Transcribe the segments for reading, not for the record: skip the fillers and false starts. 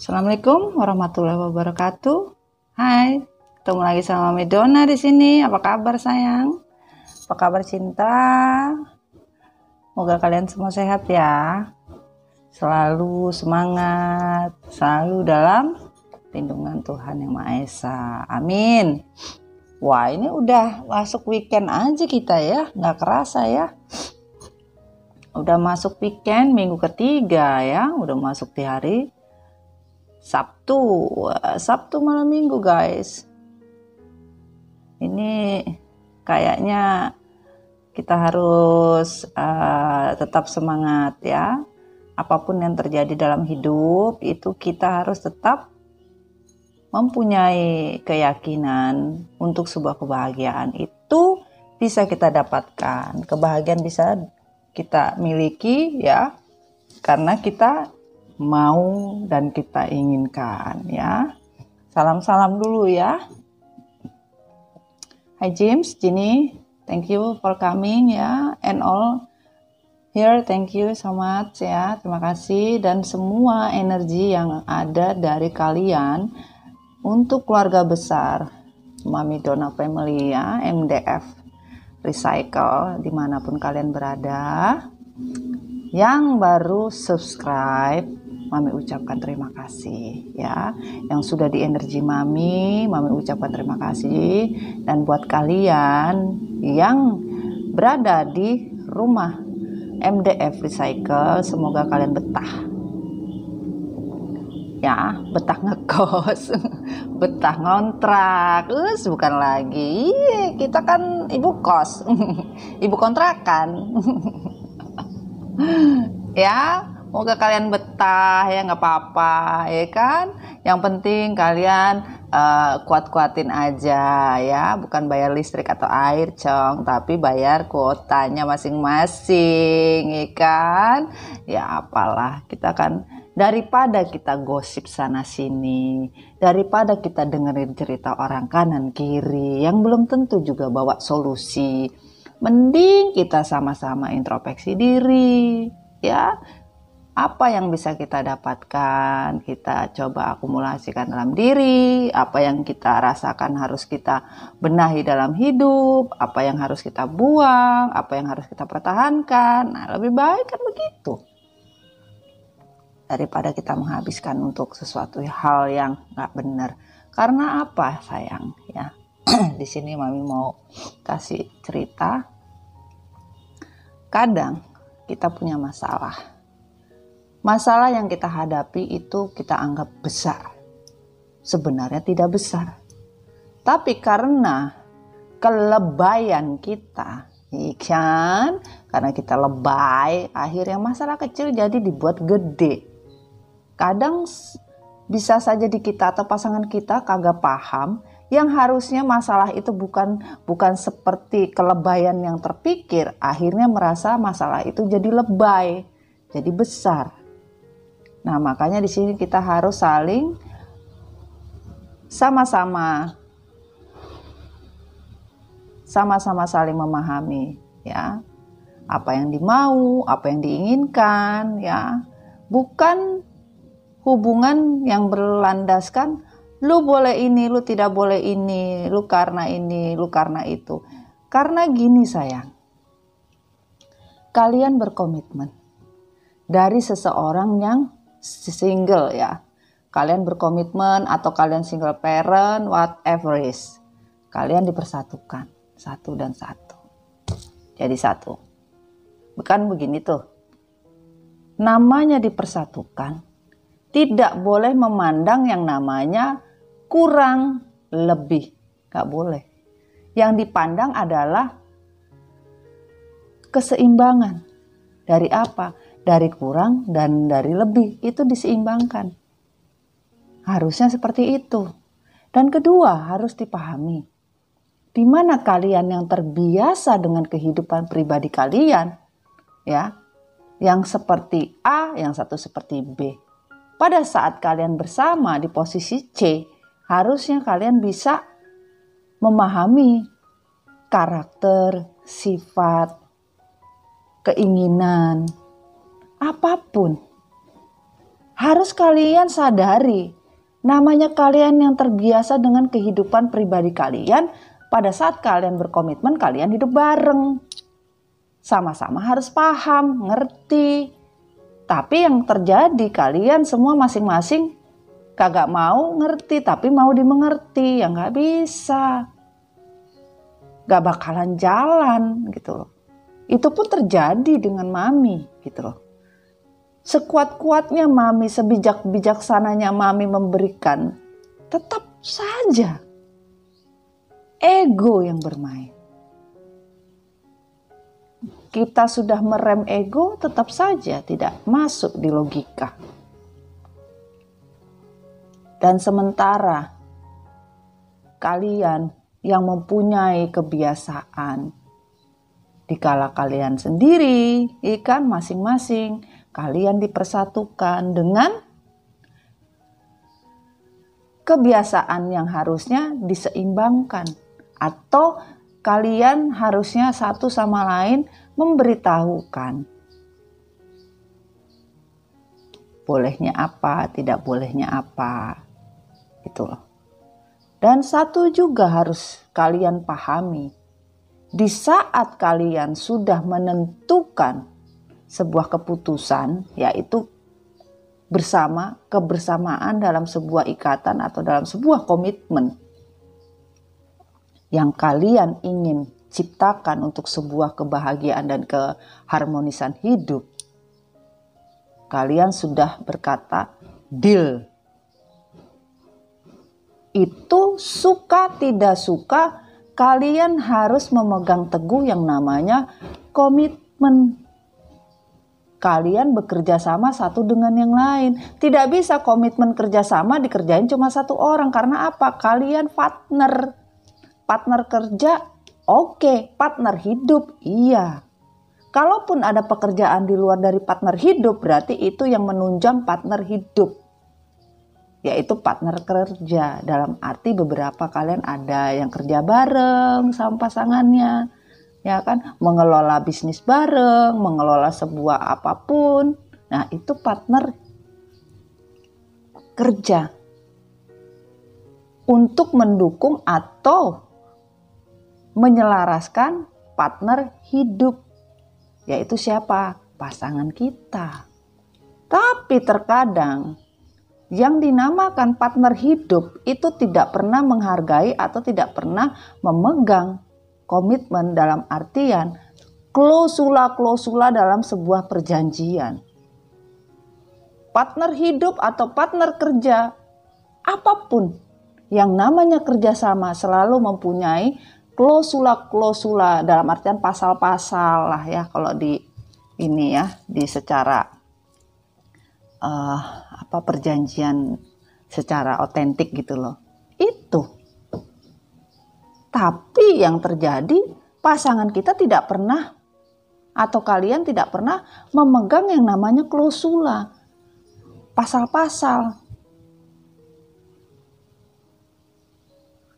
Assalamualaikum warahmatullahi wabarakatuh. Hai, ketemu lagi sama Mami Dona di sini. Apa kabar sayang? Apa kabar cinta? Semoga kalian semua sehat ya. Selalu semangat, selalu dalam lindungan Tuhan Yang Maha Esa. Amin. Wah, ini udah masuk weekend aja kita ya, nggak kerasa ya. Udah masuk weekend minggu ketiga ya, udah masuk di hari Sabtu malam minggu guys. Ini kayaknya kita harus tetap semangat ya. Apapun yang terjadi dalam hidup itu kita harus tetap mempunyai keyakinan untuk sebuah kebahagiaan itu bisa kita dapatkan. Kebahagiaan bisa kita miliki ya karena kita mau dan kita inginkan ya. Salam-salam dulu ya. Hi James, Jenny, thank you for coming ya, and all here, thank you so much ya, terima kasih. Dan semua energi yang ada dari kalian untuk keluarga besar Mami Dona Family ya, MDF Recycle, dimanapun kalian berada. Yang baru subscribe, Mami ucapkan terima kasih ya. Yang sudah di energi Mami ucapkan terima kasih. Dan buat kalian yang berada di rumah MDF Recycle, semoga kalian betah ya, betah ngekos, betah ngontrak, bukan lagi kita kan ibu kos, ibu kontrakan. Ya, semoga kalian betah ya, nggak apa-apa ya kan. Yang penting kalian kuat-kuatin aja ya, bukan bayar listrik atau air cong, tapi bayar kuotanya masing-masing ya kan. Ya apalah, kita kan daripada kita gosip sana sini, daripada kita dengerin cerita orang kanan kiri yang belum tentu juga bawa solusi, mending kita sama-sama introspeksi diri ya. Apa yang bisa kita dapatkan, kita coba akumulasikan dalam diri. Apa yang kita rasakan harus kita benahi dalam hidup. Apa yang harus kita buang, apa yang harus kita pertahankan. Nah, lebih baik kan begitu, daripada kita menghabiskan untuk sesuatu hal yang nggak benar. Karena apa sayang ya? Di sini Mami mau kasih cerita. Kadang kita punya masalah. Masalah yang kita hadapi itu kita anggap besar. Sebenarnya tidak besar. Tapi karena kelebayan kita, kan? Karena kita lebay, akhirnya masalah kecil jadi dibuat gede. Kadang bisa saja di kita atau pasangan kita kagak paham, yang harusnya masalah itu bukan seperti kelebayan yang terpikir, akhirnya merasa masalah itu jadi lebay, jadi besar. Nah, makanya di sini kita harus saling sama-sama saling memahami ya. Apa yang dimau, apa yang diinginkan ya. Bukan hubungan yang berlandaskan lu boleh ini, lu tidak boleh ini, lu karena ini, lu karena itu. Karena gini sayang, kalian berkomitmen dari seseorang yang single ya. Kalian berkomitmen atau kalian single parent, whatever is. Kalian dipersatukan, satu dan satu. Jadi satu. Bukan begini tuh. Namanya dipersatukan, tidak boleh memandang yang namanya kurang lebih. Gak boleh. Yang dipandang adalah keseimbangan. Dari apa? Dari kurang dan dari lebih, itu diseimbangkan. Harusnya seperti itu. Dan kedua, harus dipahami, di mana kalian yang terbiasa dengan kehidupan pribadi kalian, ya, yang seperti A, yang satu seperti B. Pada saat kalian bersama di posisi C, harusnya kalian bisa memahami karakter, sifat, keinginan, apapun Harus kalian sadari, namanya kalian yang terbiasa dengan kehidupan pribadi kalian, pada saat kalian berkomitmen, kalian hidup bareng. Sama-sama harus paham, ngerti. Tapi yang terjadi, kalian semua masing-masing kagak mau ngerti, tapi mau dimengerti. Ya nggak bisa. Gak bakalan jalan gitu loh. Itu pun terjadi dengan Mami gitu loh. Sekuat-kuatnya Mami, sebijak-bijaksananya Mami memberikan, tetap saja ego yang bermain. Kita sudah merem ego, tetap saja tidak masuk di logika. Dan sementara kalian yang mempunyai kebiasaan, dikala kalian sendiri, ikan masing-masing, kalian dipersatukan dengan kebiasaan yang harusnya diseimbangkan. Atau kalian harusnya satu sama lain memberitahukan bolehnya apa, tidak bolehnya apa. Gitu loh. Dan satu juga harus kalian pahami. Di saat kalian sudah menentukan sebuah keputusan, yaitu kebersamaan dalam sebuah ikatan atau dalam sebuah komitmen yang kalian ingin ciptakan untuk sebuah kebahagiaan dan keharmonisan hidup, kalian sudah berkata deal. Itu suka tidak suka, kalian harus memegang teguh yang namanya komitmen. Kalian bekerja sama satu dengan yang lain. Tidak bisa komitmen kerjasama dikerjain cuma satu orang. Karena apa? Kalian partner. Partner kerja, oke. Partner hidup, iya. Kalaupun ada pekerjaan di luar dari partner hidup, berarti itu yang menunjang partner hidup. Yaitu partner kerja. Dalam arti beberapa kalian ada yang kerja bareng sama pasangannya. Ya kan, mengelola bisnis bareng, mengelola sebuah apapun. Nah, itu partner kerja. Untuk mendukung atau menyelaraskan partner hidup. Yaitu siapa? Pasangan kita. Tapi terkadang yang dinamakan partner hidup itu tidak pernah menghargai atau tidak pernah memegang komitmen dalam artian klausula-klausula dalam sebuah perjanjian. Partner hidup atau partner kerja, apapun yang namanya kerjasama selalu mempunyai klausula-klausula dalam artian pasal-pasal lah ya, kalau di ini ya, di secara perjanjian secara otentik gitu loh. Itu. Tapi yang terjadi, pasangan kita tidak pernah atau kalian tidak pernah memegang yang namanya klausula, pasal-pasal.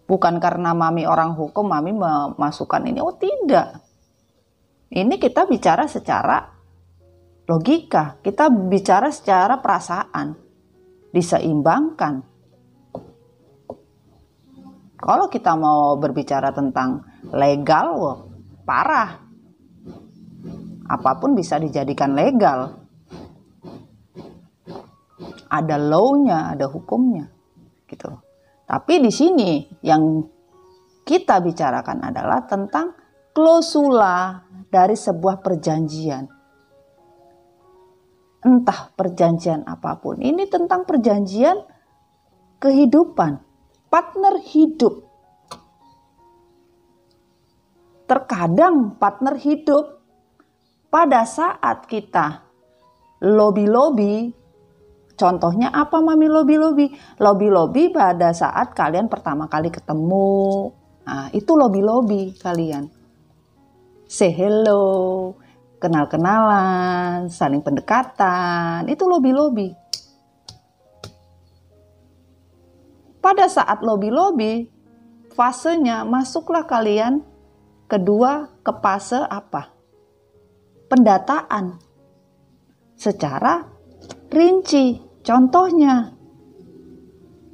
Bukan karena Mami orang hukum, Mami memasukkan ini. Oh tidak. Ini kita bicara secara logika. Kita bicara secara perasaan. Diseimbangkan. Kalau kita mau berbicara tentang legal, wah, parah. Apapun bisa dijadikan legal. Ada law-nya, ada hukumnya. Gitu. Tapi di sini yang kita bicarakan adalah tentang klausula dari sebuah perjanjian. Entah perjanjian apapun. Ini tentang perjanjian kehidupan. Partner hidup. Terkadang partner hidup pada saat kita lobby-lobby. Contohnya apa Mami lobby-lobby? Lobby-lobby pada saat kalian pertama kali ketemu. Nah, itu lobby-lobby kalian. Say hello, kenal-kenalan, saling pendekatan. Itu lobby-lobby. Pada saat lobby-lobby, fasenya masuklah kalian kedua ke fase apa? Pendataan. Secara rinci. Contohnya,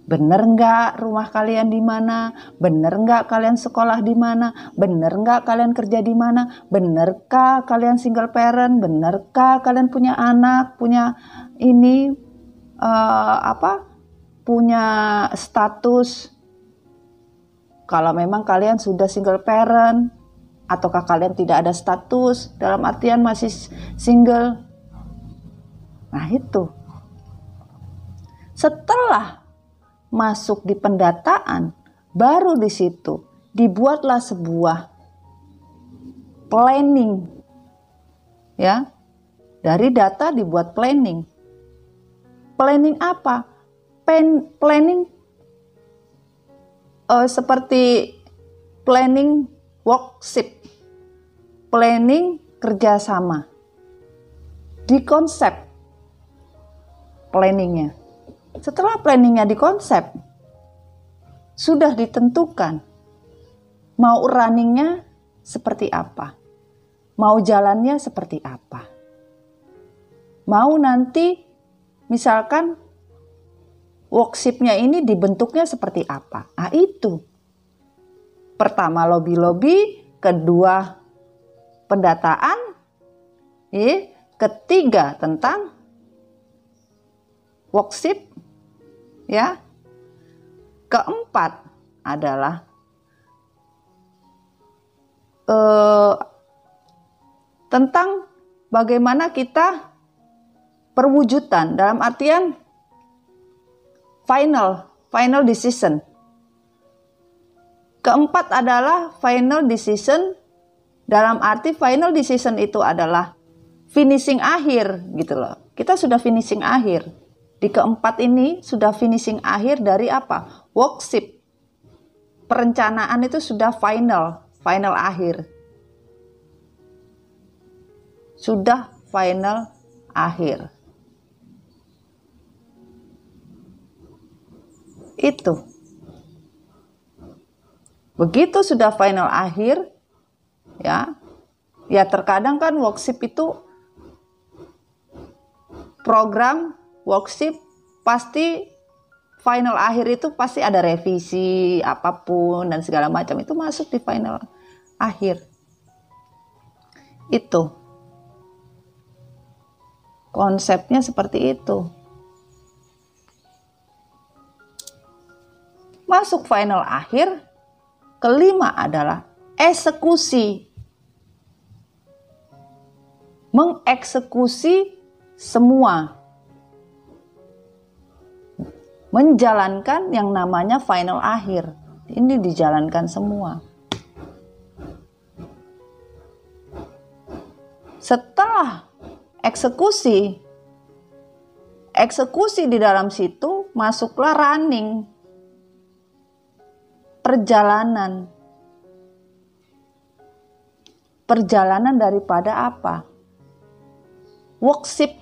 bener nggak rumah kalian di mana? Bener nggak kalian sekolah di mana? Bener nggak kalian kerja di mana? Benerkah kalian single parent? Benerkah kalian punya anak? Punya ini punya status? Kalau memang kalian sudah single parent, ataukah kalian tidak ada status dalam artian masih single? Nah itu. Setelah masuk di pendataan, baru di situ dibuatlah sebuah planning. Ya. Dari data dibuat planning. Planning apa? Planning seperti planning worksheet. Planning kerjasama. Di konsep planningnya. Setelah planningnya dikonsep, sudah ditentukan mau runningnya seperti apa, mau jalannya seperti apa, mau nanti misalkan worksheet-nya ini dibentuknya seperti apa. Nah itu, pertama lobby-lobby, kedua pendataan, ketiga tentang worksheet, ya. Keempat adalah tentang bagaimana kita perwujudan dalam artian final decision. Keempat adalah final decision dalam arti final decision itu adalah finishing akhir gitu loh. Kita sudah finishing akhir. Di keempat ini sudah finishing akhir dari apa? Worksheet. Perencanaan itu sudah final akhir. Sudah final akhir. Itu. Begitu sudah final akhir, ya terkadang kan worksheet itu program worksheet pasti final akhir itu pasti ada revisi apapun dan segala macam itu masuk di final akhir. Itu konsepnya seperti itu. Masuk final akhir. Kelima adalah eksekusi. Mengeksekusi semua. Menjalankan yang namanya final akhir. Ini dijalankan semua. Setelah eksekusi di dalam situ masuklah running. Perjalanan daripada apa? Worksheet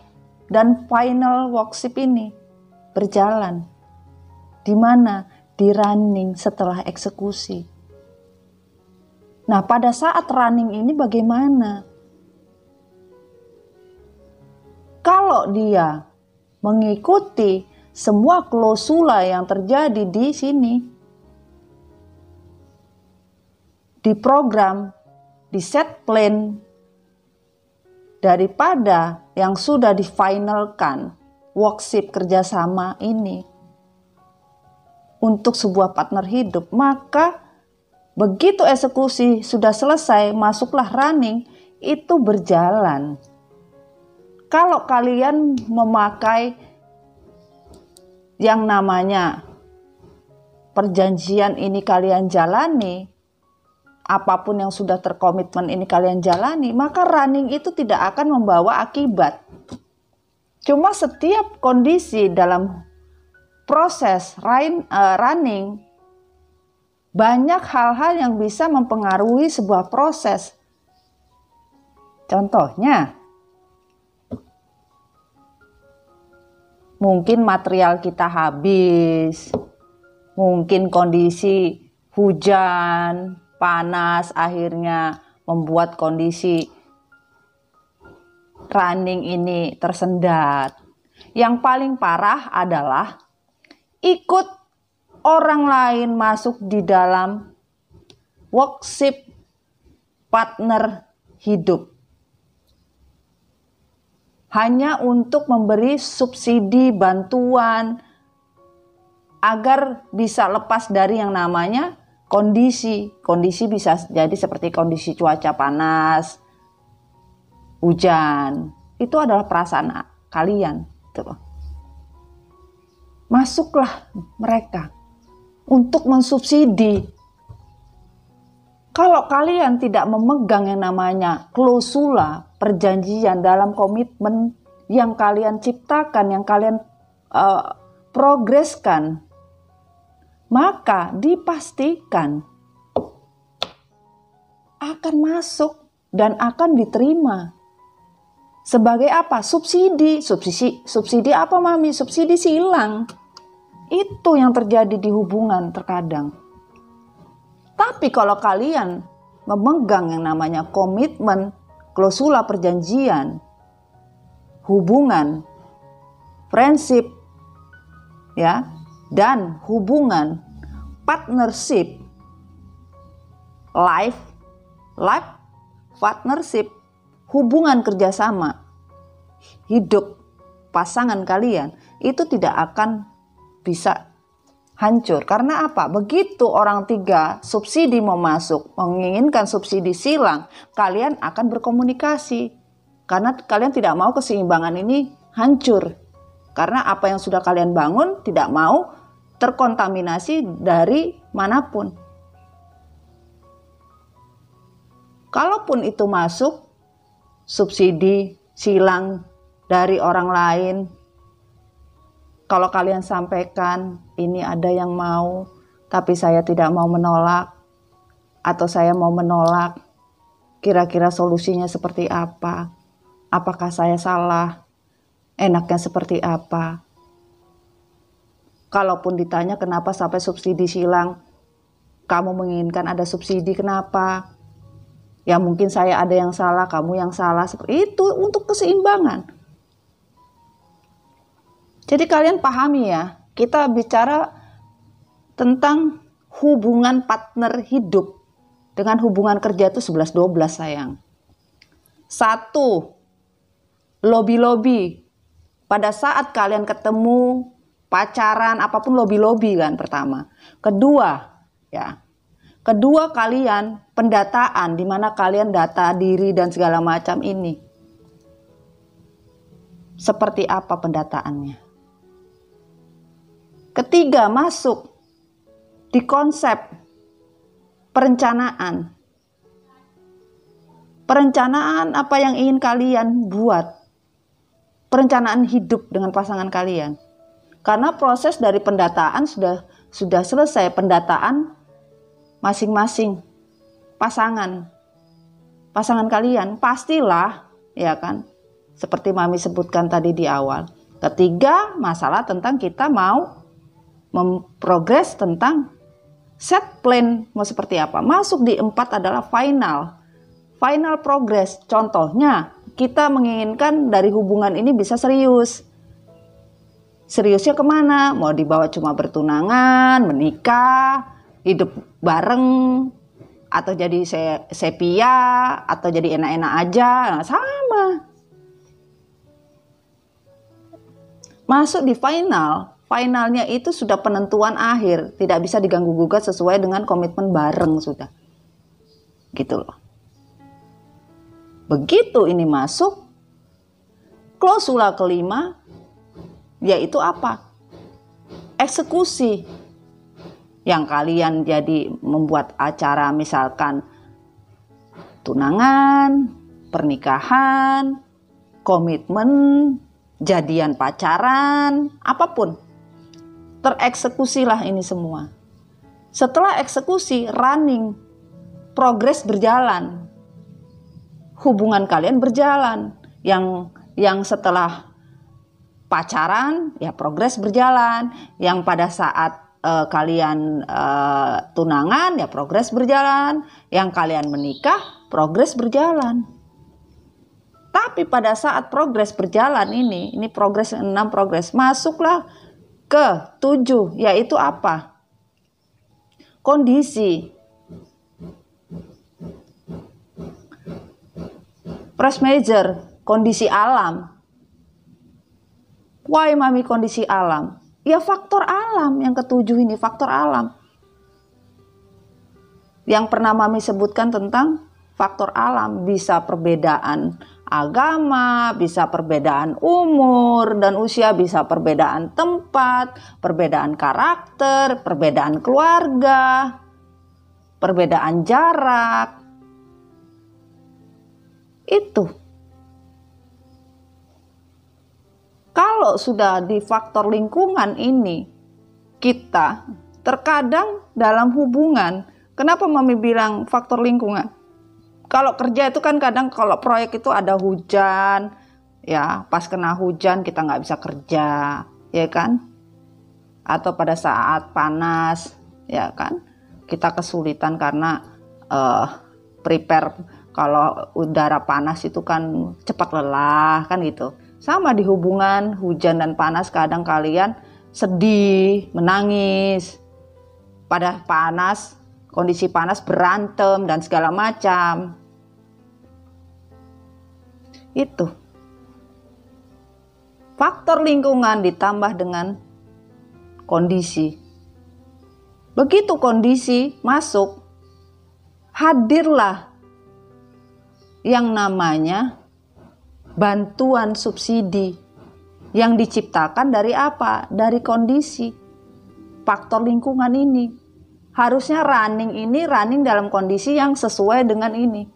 dan final worksheet ini berjalan. Di mana? Di running setelah eksekusi. Nah, pada saat running ini bagaimana? Kalau dia mengikuti semua klausula yang terjadi di sini, di program, di set plan, daripada yang sudah difinalkan worksheet kerjasama ini untuk sebuah partner hidup, maka begitu eksekusi sudah selesai, masuklah running, itu berjalan. Kalau kalian memakai yang namanya perjanjian ini kalian jalani, apapun yang sudah terkomitmen ini kalian jalani, maka running itu tidak akan membawa akibat. Cuma setiap kondisi dalam proses running, banyak hal-hal yang bisa mempengaruhi sebuah proses. Contohnya, mungkin material kita habis, mungkin kondisi hujan, panas akhirnya membuat kondisi running ini tersendat. Yang paling parah adalah ikut orang lain masuk di dalam worship partner hidup. Hanya untuk memberi subsidi bantuan agar bisa lepas dari yang namanya kondisi. Kondisi bisa jadi seperti kondisi cuaca panas, hujan. Itu adalah perasaan kalian. Masuklah mereka untuk mensubsidi. Kalau kalian tidak memegang yang namanya klausula perjanjian dalam komitmen yang kalian ciptakan, yang kalian progreskan, maka dipastikan akan masuk dan akan diterima. Sebagai apa? Subsidi. Subsidi apa, Mami? Subsidi silang. Itu yang terjadi di hubungan terkadang. Tapi kalau kalian memegang yang namanya komitmen, klausula perjanjian, hubungan, friendship, ya, dan hubungan partnership, life partnership, hubungan kerjasama, hidup pasangan kalian itu tidak akan bisa hancur. Karena apa? Begitu orang tiga subsidi mau masuk, menginginkan subsidi silang, kalian akan berkomunikasi. Karena kalian tidak mau keseimbangan ini hancur. Karena apa yang sudah kalian bangun tidak mau terkontaminasi dari manapun. Kalaupun itu masuk, subsidi silang dari orang lain, kalau kalian sampaikan, ini ada yang mau, tapi saya tidak mau menolak, atau saya mau menolak, kira-kira solusinya seperti apa? Apakah saya salah? Enaknya seperti apa? Kalaupun ditanya kenapa sampai subsidi silang, kamu menginginkan ada subsidi, kenapa? Ya mungkin saya ada yang salah, kamu yang salah, seperti itu untuk keseimbangan. Jadi kalian pahami ya, kita bicara tentang hubungan partner hidup dengan hubungan kerja itu 11-12 sayang. 1, lobby-lobby. Pada saat kalian ketemu, pacaran, apapun lobby-lobby kan pertama. Kedua, kalian pendataan, di mana kalian data diri dan segala macam ini. Seperti apa pendataannya? Ketiga, masuk di konsep perencanaan. Perencanaan apa yang ingin kalian buat. Perencanaan hidup dengan pasangan kalian. Karena proses dari pendataan sudah selesai, pendataan masing-masing pasangan kalian pastilah, ya kan, seperti Mami sebutkan tadi di awal. Ketiga, masalah tentang kita mau memprogres tentang set plan mau seperti apa. Masuk di 4 adalah final progress. Contohnya kita menginginkan dari hubungan ini bisa serius. Seriusnya kemana? Mau dibawa cuma bertunangan, menikah, hidup bareng, atau jadi sepia, atau jadi enak-enak aja. Nah, sama. Masuk di finalnya itu sudah penentuan akhir, tidak bisa diganggu-gugat sesuai dengan komitmen bareng sudah. Gitu loh. Begitu ini masuk, klausula kelima, yaitu apa? Eksekusi. Yang kalian jadi membuat acara misalkan tunangan, pernikahan, komitmen, jadian pacaran, apapun. Tereksekusilah ini semua. Setelah eksekusi, running, progres berjalan. Hubungan kalian berjalan. Yang setelah pacaran, ya progres berjalan. Yang pada saat kalian tunangan, ya progres berjalan. Yang kalian menikah, progres berjalan. Tapi pada saat progres berjalan ini progres 6, progres masuklah ke 7, yaitu apa? Kondisi. Press major, kondisi alam. Why mami kondisi alam? Ya faktor alam yang ketujuh ini, faktor alam. Yang pernah mami sebutkan tentang faktor alam, bisa perbedaan agama, bisa perbedaan umur dan usia, bisa perbedaan tempat, perbedaan karakter, perbedaan keluarga, perbedaan jarak. Itu. Kalau sudah di faktor lingkungan ini, kita terkadang dalam hubungan, kenapa mami bilang faktor lingkungan? Kalau kerja itu kan kadang kalau proyek itu ada hujan, ya pas kena hujan kita nggak bisa kerja, ya kan? Atau pada saat panas, ya kan? Kita kesulitan karena prepare, kalau udara panas itu kan cepat lelah, kan gitu. Sama di hubungan, hujan dan panas kadang kalian sedih, menangis. Pada panas, kondisi panas berantem dan segala macam. Itu faktor lingkungan ditambah dengan kondisi. Begitu kondisi masuk, hadirlah yang namanya bantuan subsidi yang diciptakan dari apa? Dari kondisi. Faktor lingkungan ini harusnya running dalam kondisi yang sesuai dengan ini,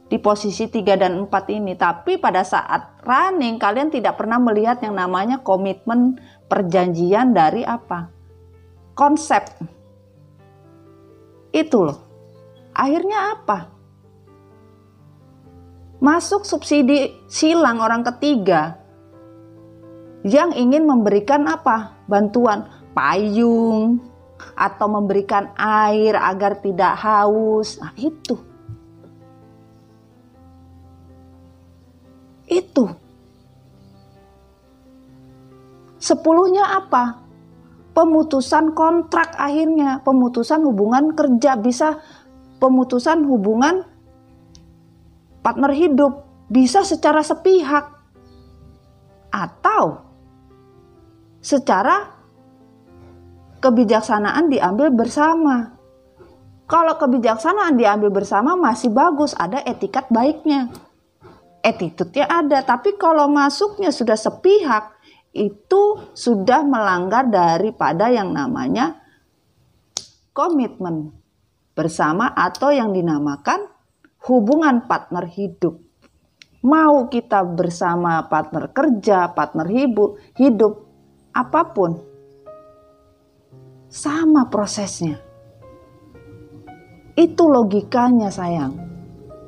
di posisi 3 dan 4 ini. Tapi pada saat running, kalian tidak pernah melihat yang namanya komitmen, perjanjian dari apa? Konsep. Itu loh. Akhirnya apa? Masuk subsidi silang orang ketiga yang ingin memberikan apa? Bantuan, payung, atau memberikan air agar tidak haus. Nah, itu. Sepuluhnya apa? Pemutusan kontrak akhirnya, pemutusan hubungan kerja, bisa pemutusan hubungan partner hidup, bisa secara sepihak atau secara kebijaksanaan diambil bersama. Kalau kebijaksanaan diambil bersama masih bagus, ada etikat baiknya, attitude-nya ada. Tapi kalau masuknya sudah sepihak, itu sudah melanggar daripada yang namanya komitmen bersama atau yang dinamakan hubungan partner hidup. Mau kita bersama partner kerja, partner hidup, apapun, sama prosesnya. Itu logikanya sayang.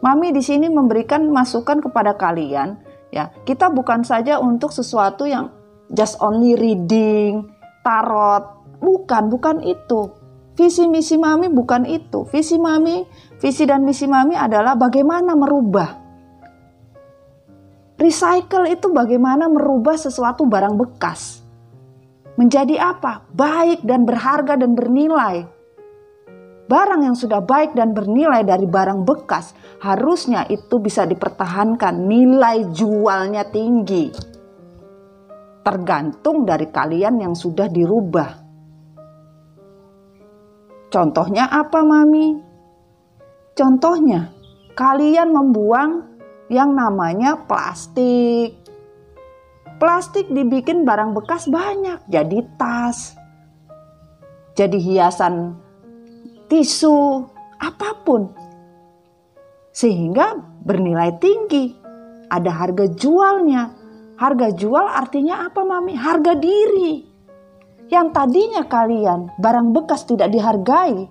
Mami di sini memberikan masukan kepada kalian, ya. Kita bukan saja untuk sesuatu yang just only reading, tarot, bukan itu. Visi misi mami bukan itu. Visi dan misi mami adalah bagaimana merubah. Recycle itu bagaimana merubah sesuatu barang bekas menjadi apa? Baik dan berharga dan bernilai. Barang yang sudah baik dan bernilai dari barang bekas, harusnya itu bisa dipertahankan, nilai jualnya tinggi. Tergantung dari kalian yang sudah dirubah. Contohnya apa, Mami? Contohnya, kalian membuang yang namanya plastik. Plastik dibikin barang bekas banyak, jadi tas, jadi hiasan tisu, apapun. Sehingga bernilai tinggi, ada harga jualnya. Harga jual artinya apa, Mami? Harga diri. Yang tadinya kalian barang bekas tidak dihargai,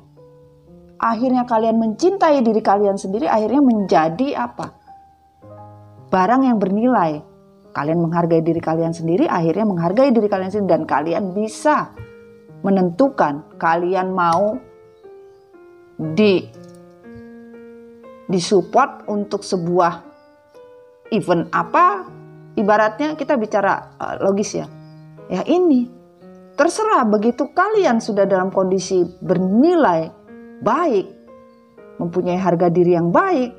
akhirnya kalian mencintai diri kalian sendiri, akhirnya menjadi apa? Barang yang bernilai. Kalian menghargai diri kalian sendiri, akhirnya menghargai diri kalian sendiri, dan kalian bisa menentukan kalian mau disupport untuk sebuah even apa, ibaratnya kita bicara logis ya. Ya ini, terserah begitu kalian sudah dalam kondisi bernilai baik, mempunyai harga diri yang baik.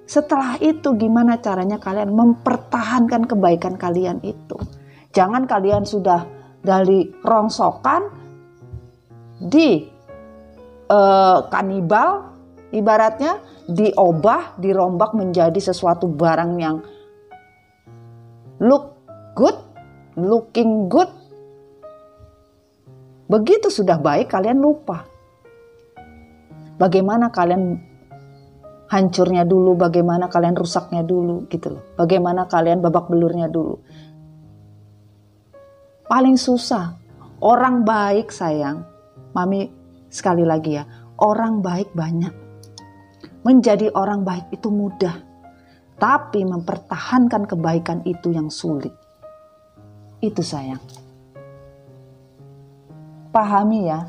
Setelah itu gimana caranya kalian mempertahankan kebaikan kalian itu. Jangan kalian sudah dari rongsokan di kanibal, ibaratnya dirombak menjadi sesuatu barang yang looking good. Begitu sudah baik kalian lupa. Bagaimana kalian hancurnya dulu, bagaimana kalian rusaknya dulu gitu loh. Bagaimana kalian babak belurnya dulu. Paling susah. Orang baik sayang. Mami sekali lagi ya. Orang baik banyak. Menjadi orang baik itu mudah. Tapi mempertahankan kebaikan itu yang sulit. Itu sayang. Pahami ya.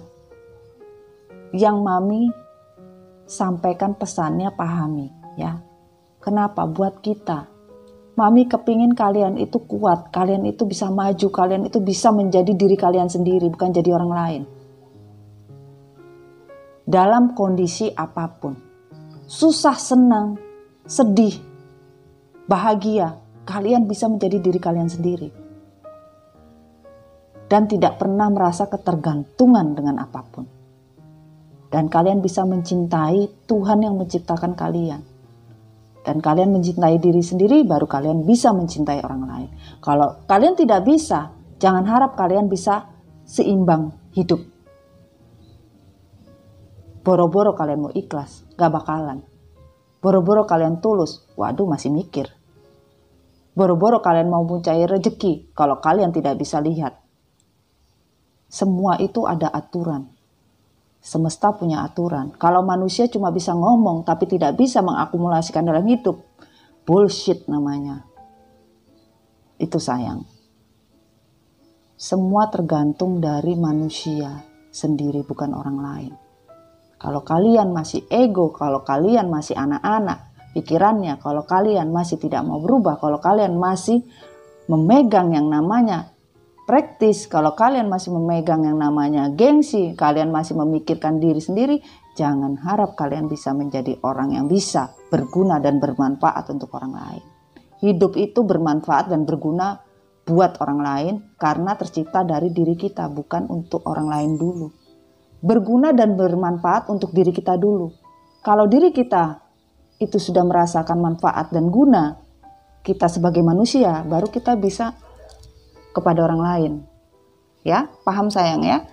Yang Mami sampaikan pesannya pahami ya. Kenapa? Buat kita. Mami kepingin kalian itu kuat, kalian itu bisa maju, kalian itu bisa menjadi diri kalian sendiri, bukan jadi orang lain. Dalam kondisi apapun, susah, senang, sedih, bahagia, kalian bisa menjadi diri kalian sendiri. Dan tidak pernah merasa ketergantungan dengan apapun. Dan kalian bisa mencintai Tuhan yang menciptakan kalian. Dan kalian mencintai diri sendiri, baru kalian bisa mencintai orang lain. Kalau kalian tidak bisa, jangan harap kalian bisa seimbang hidup. Boro-boro kalian mau ikhlas, gak bakalan. Boro-boro kalian tulus, waduh masih mikir. Boro-boro kalian mau mencari rezeki, kalau kalian tidak bisa lihat. Semua itu ada aturan. Semesta punya aturan. Kalau manusia cuma bisa ngomong tapi tidak bisa mengakumulasikan dalam hidup, bullshit namanya. Itu sayang. Semua tergantung dari manusia sendiri, bukan orang lain. Kalau kalian masih ego, kalau kalian masih anak-anak pikirannya, kalau kalian masih tidak mau berubah, kalau kalian masih memegang yang namanya praktis, kalau kalian masih memegang yang namanya gengsi, kalian masih memikirkan diri sendiri, jangan harap kalian bisa menjadi orang yang bisa berguna dan bermanfaat untuk orang lain. Hidup itu bermanfaat dan berguna buat orang lain karena tercipta dari diri kita, bukan untuk orang lain dulu. Berguna dan bermanfaat untuk diri kita dulu. Kalau diri kita itu sudah merasakan manfaat dan guna, kita sebagai manusia, baru kita bisa kepada orang lain. Ya, paham sayang ya?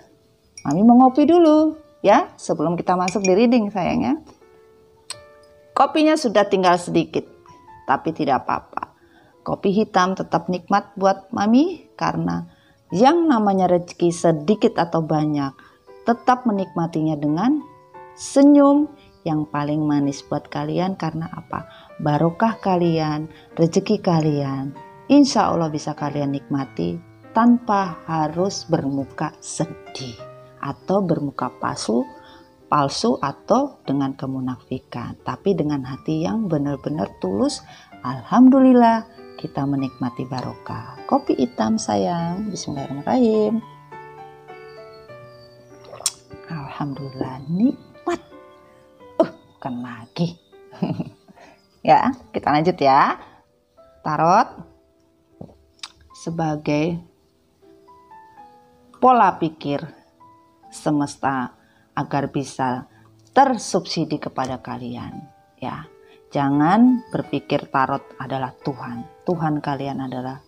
Mami mau ngopi dulu ya, sebelum kita masuk di reading sayang ya. Kopinya sudah tinggal sedikit, tapi tidak apa-apa. Kopi hitam tetap nikmat buat Mami karena yang namanya rezeki sedikit atau banyak, tetap menikmatinya dengan senyum yang paling manis buat kalian. Karena apa? Barokah kalian, rezeki kalian, insya Allah bisa kalian nikmati tanpa harus bermuka sedih atau bermuka palsu atau dengan kemunafikan, tapi dengan hati yang benar-benar tulus. Alhamdulillah kita menikmati barokah kopi hitam sayang. Bismillahirrahmanirrahim. Alhamdulillah nikmat. Bukan lagi. Ya, kita lanjut ya. Tarot sebagai pola pikir semesta agar bisa tersubsidi kepada kalian ya. Jangan berpikir tarot adalah Tuhan. Tuhan kalian adalah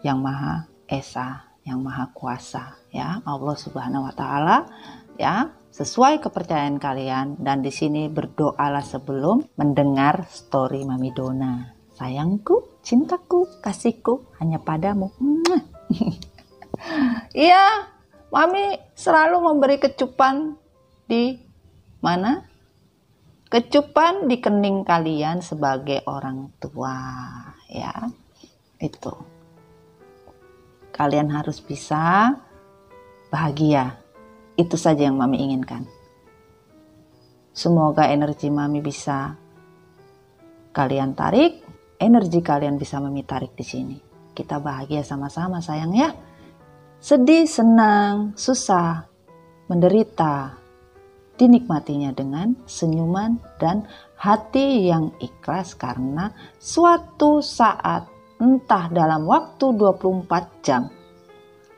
yang Maha Esa, yang Maha Kuasa ya, Allah Subhanahu wa taala ya, sesuai kepercayaan kalian. Dan di sini berdoalah sebelum mendengar story Mami Dona. Sayangku, cintaku, kasihku hanya padamu. Iya, Mami selalu memberi kecupan di mana? Kecupan di kening kalian sebagai orang tua ya. Itu. Kalian harus bisa bahagia. Itu saja yang Mami inginkan. Semoga energi Mami bisa kalian tarik, energi kalian bisa Mami tarik di sini. Kita bahagia sama-sama sayang ya. Sedih, senang, susah, menderita, dinikmatinya dengan senyuman dan hati yang ikhlas, karena suatu saat, entah dalam waktu 24 jam,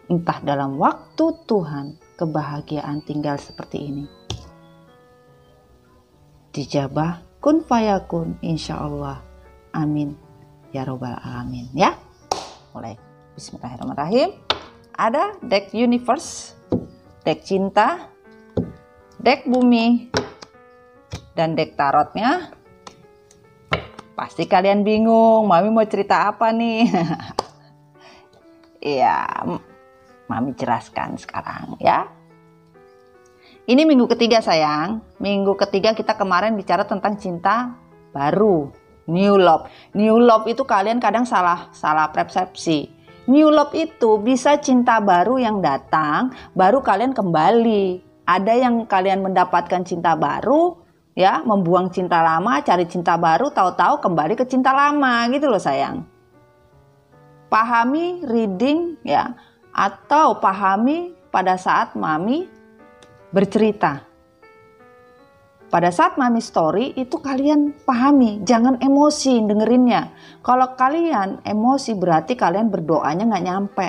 entah dalam waktu Tuhan, kebahagiaan tinggal seperti ini. Dijabah kun fayakun, insya Allah. Amin ya robbal alamin ya. Mulai. Bismillahirrahmanirrahim. Ada deck universe, deck cinta, deck bumi, dan deck tarotnya. Pasti kalian bingung, Mami mau cerita apa nih? Iya, Mami jelaskan sekarang ya. Ini minggu ketiga sayang. Minggu ketiga kita kemarin bicara tentang cinta baru, new love. New love itu kalian kadang salah persepsi. New love itu bisa cinta baru yang datang, baru kalian kembali. Ada yang kalian mendapatkan cinta baru, ya, membuang cinta lama, cari cinta baru, tahu-tahu kembali ke cinta lama gitu loh sayang. Pahami reading ya, atau pahami pada saat Mami bercerita. Pada saat Mami story itu kalian pahami, jangan emosi dengerinnya. Kalau kalian emosi berarti kalian berdoanya nggak nyampe.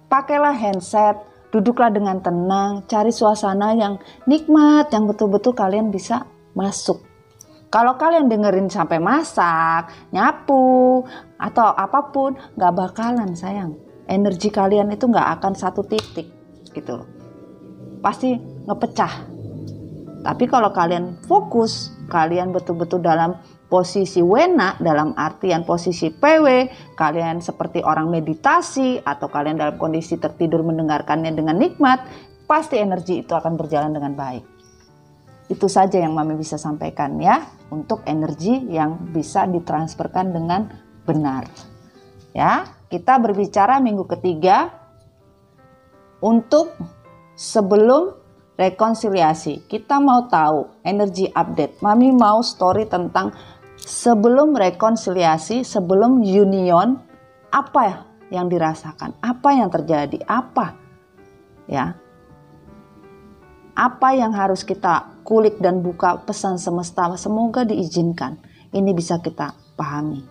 Pakailah handset, duduklah dengan tenang, cari suasana yang nikmat, yang betul-betul kalian bisa masuk. Kalau kalian dengerin sampai masak, nyapu, atau apapun, nggak bakalan sayang. Energi kalian itu nggak akan satu titik gitu loh. Pasti ngepecah. Tapi kalau kalian fokus, kalian betul-betul dalam posisi wena, dalam artian posisi PW, kalian seperti orang meditasi, atau kalian dalam kondisi tertidur mendengarkannya dengan nikmat, pasti energi itu akan berjalan dengan baik. Itu saja yang Mami bisa sampaikan ya, untuk energi yang bisa ditransferkan dengan benar. Ya, kita berbicara minggu ketiga untuk sebelum rekonsiliasi. Kita mau tahu energi update. Mami mau story tentang sebelum rekonsiliasi, sebelum union, apa yang dirasakan, apa yang terjadi, apa ya, apa yang harus kita kulik dan buka. Pesan semesta semoga diizinkan, ini bisa kita pahami.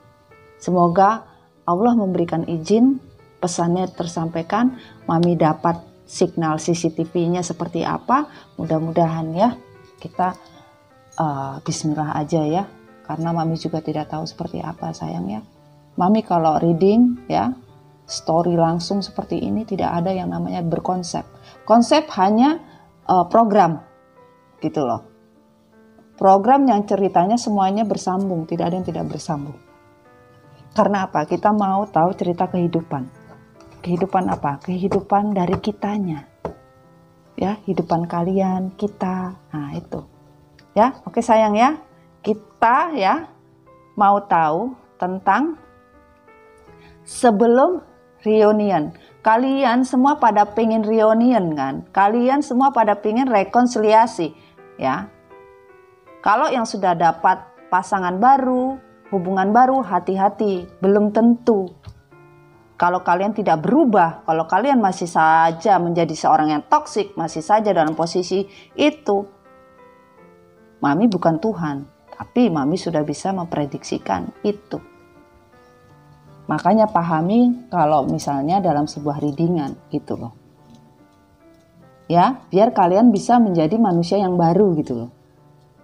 Semoga Allah memberikan izin, pesannya tersampaikan, Mami dapat signal CCTV-nya seperti apa. Mudah-mudahan ya, kita bismillah aja ya, karena Mami juga tidak tahu seperti apa sayang ya. Mami kalau reading ya, story langsung seperti ini tidak ada yang namanya berkonsep. Konsep hanya program gitu loh. Program yang ceritanya semuanya bersambung, tidak ada yang tidak bersambung. Karena apa? Kita mau tahu cerita kehidupan. Kehidupan apa? Kehidupan dari kitanya. Ya, kehidupan kalian, kita. Nah, itu. Ya, oke sayang ya. Kita ya mau tahu tentang sebelum reunion. Kalian semua pada pengen reunion kan? Kalian semua pada pengen rekonsiliasi, ya. Kalau yang sudah dapat pasangan baru, hubungan baru, hati-hati, belum tentu. Kalau kalian tidak berubah, kalau kalian masih saja menjadi seorang yang toksik, masih saja dalam posisi itu, Mami bukan Tuhan, tapi Mami sudah bisa memprediksikan itu. Makanya pahami kalau misalnya dalam sebuah readingan gitu loh. Ya, biar kalian bisa menjadi manusia yang baru gitu loh.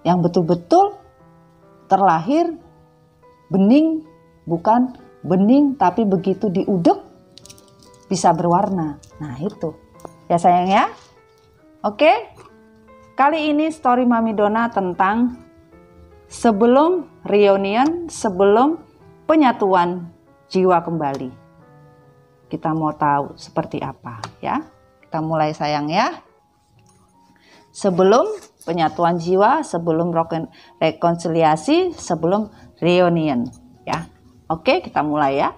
Yang betul-betul terlahir bening, bukan bening tapi begitu diudek bisa berwarna. Nah itu ya sayang ya. Oke, kali ini story Mami Dona tentang sebelum reunion, sebelum penyatuan jiwa kembali. Kita mau tahu seperti apa ya. Kita mulai sayang ya. Sebelum penyatuan jiwa, sebelum rekonsiliasi, sebelum reunion ya. Oke, kita mulai ya.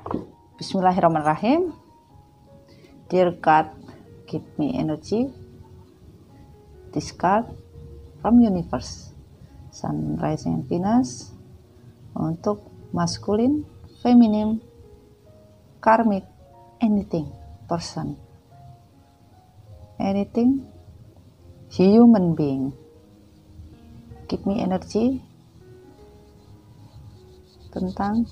Bismillahirrahmanirrahim. Dear God, give me energy. This card from universe. Sun, rising, and Venus. untuk maskulin, feminim, karmic, anything, person, anything, human being. Give me energy tentang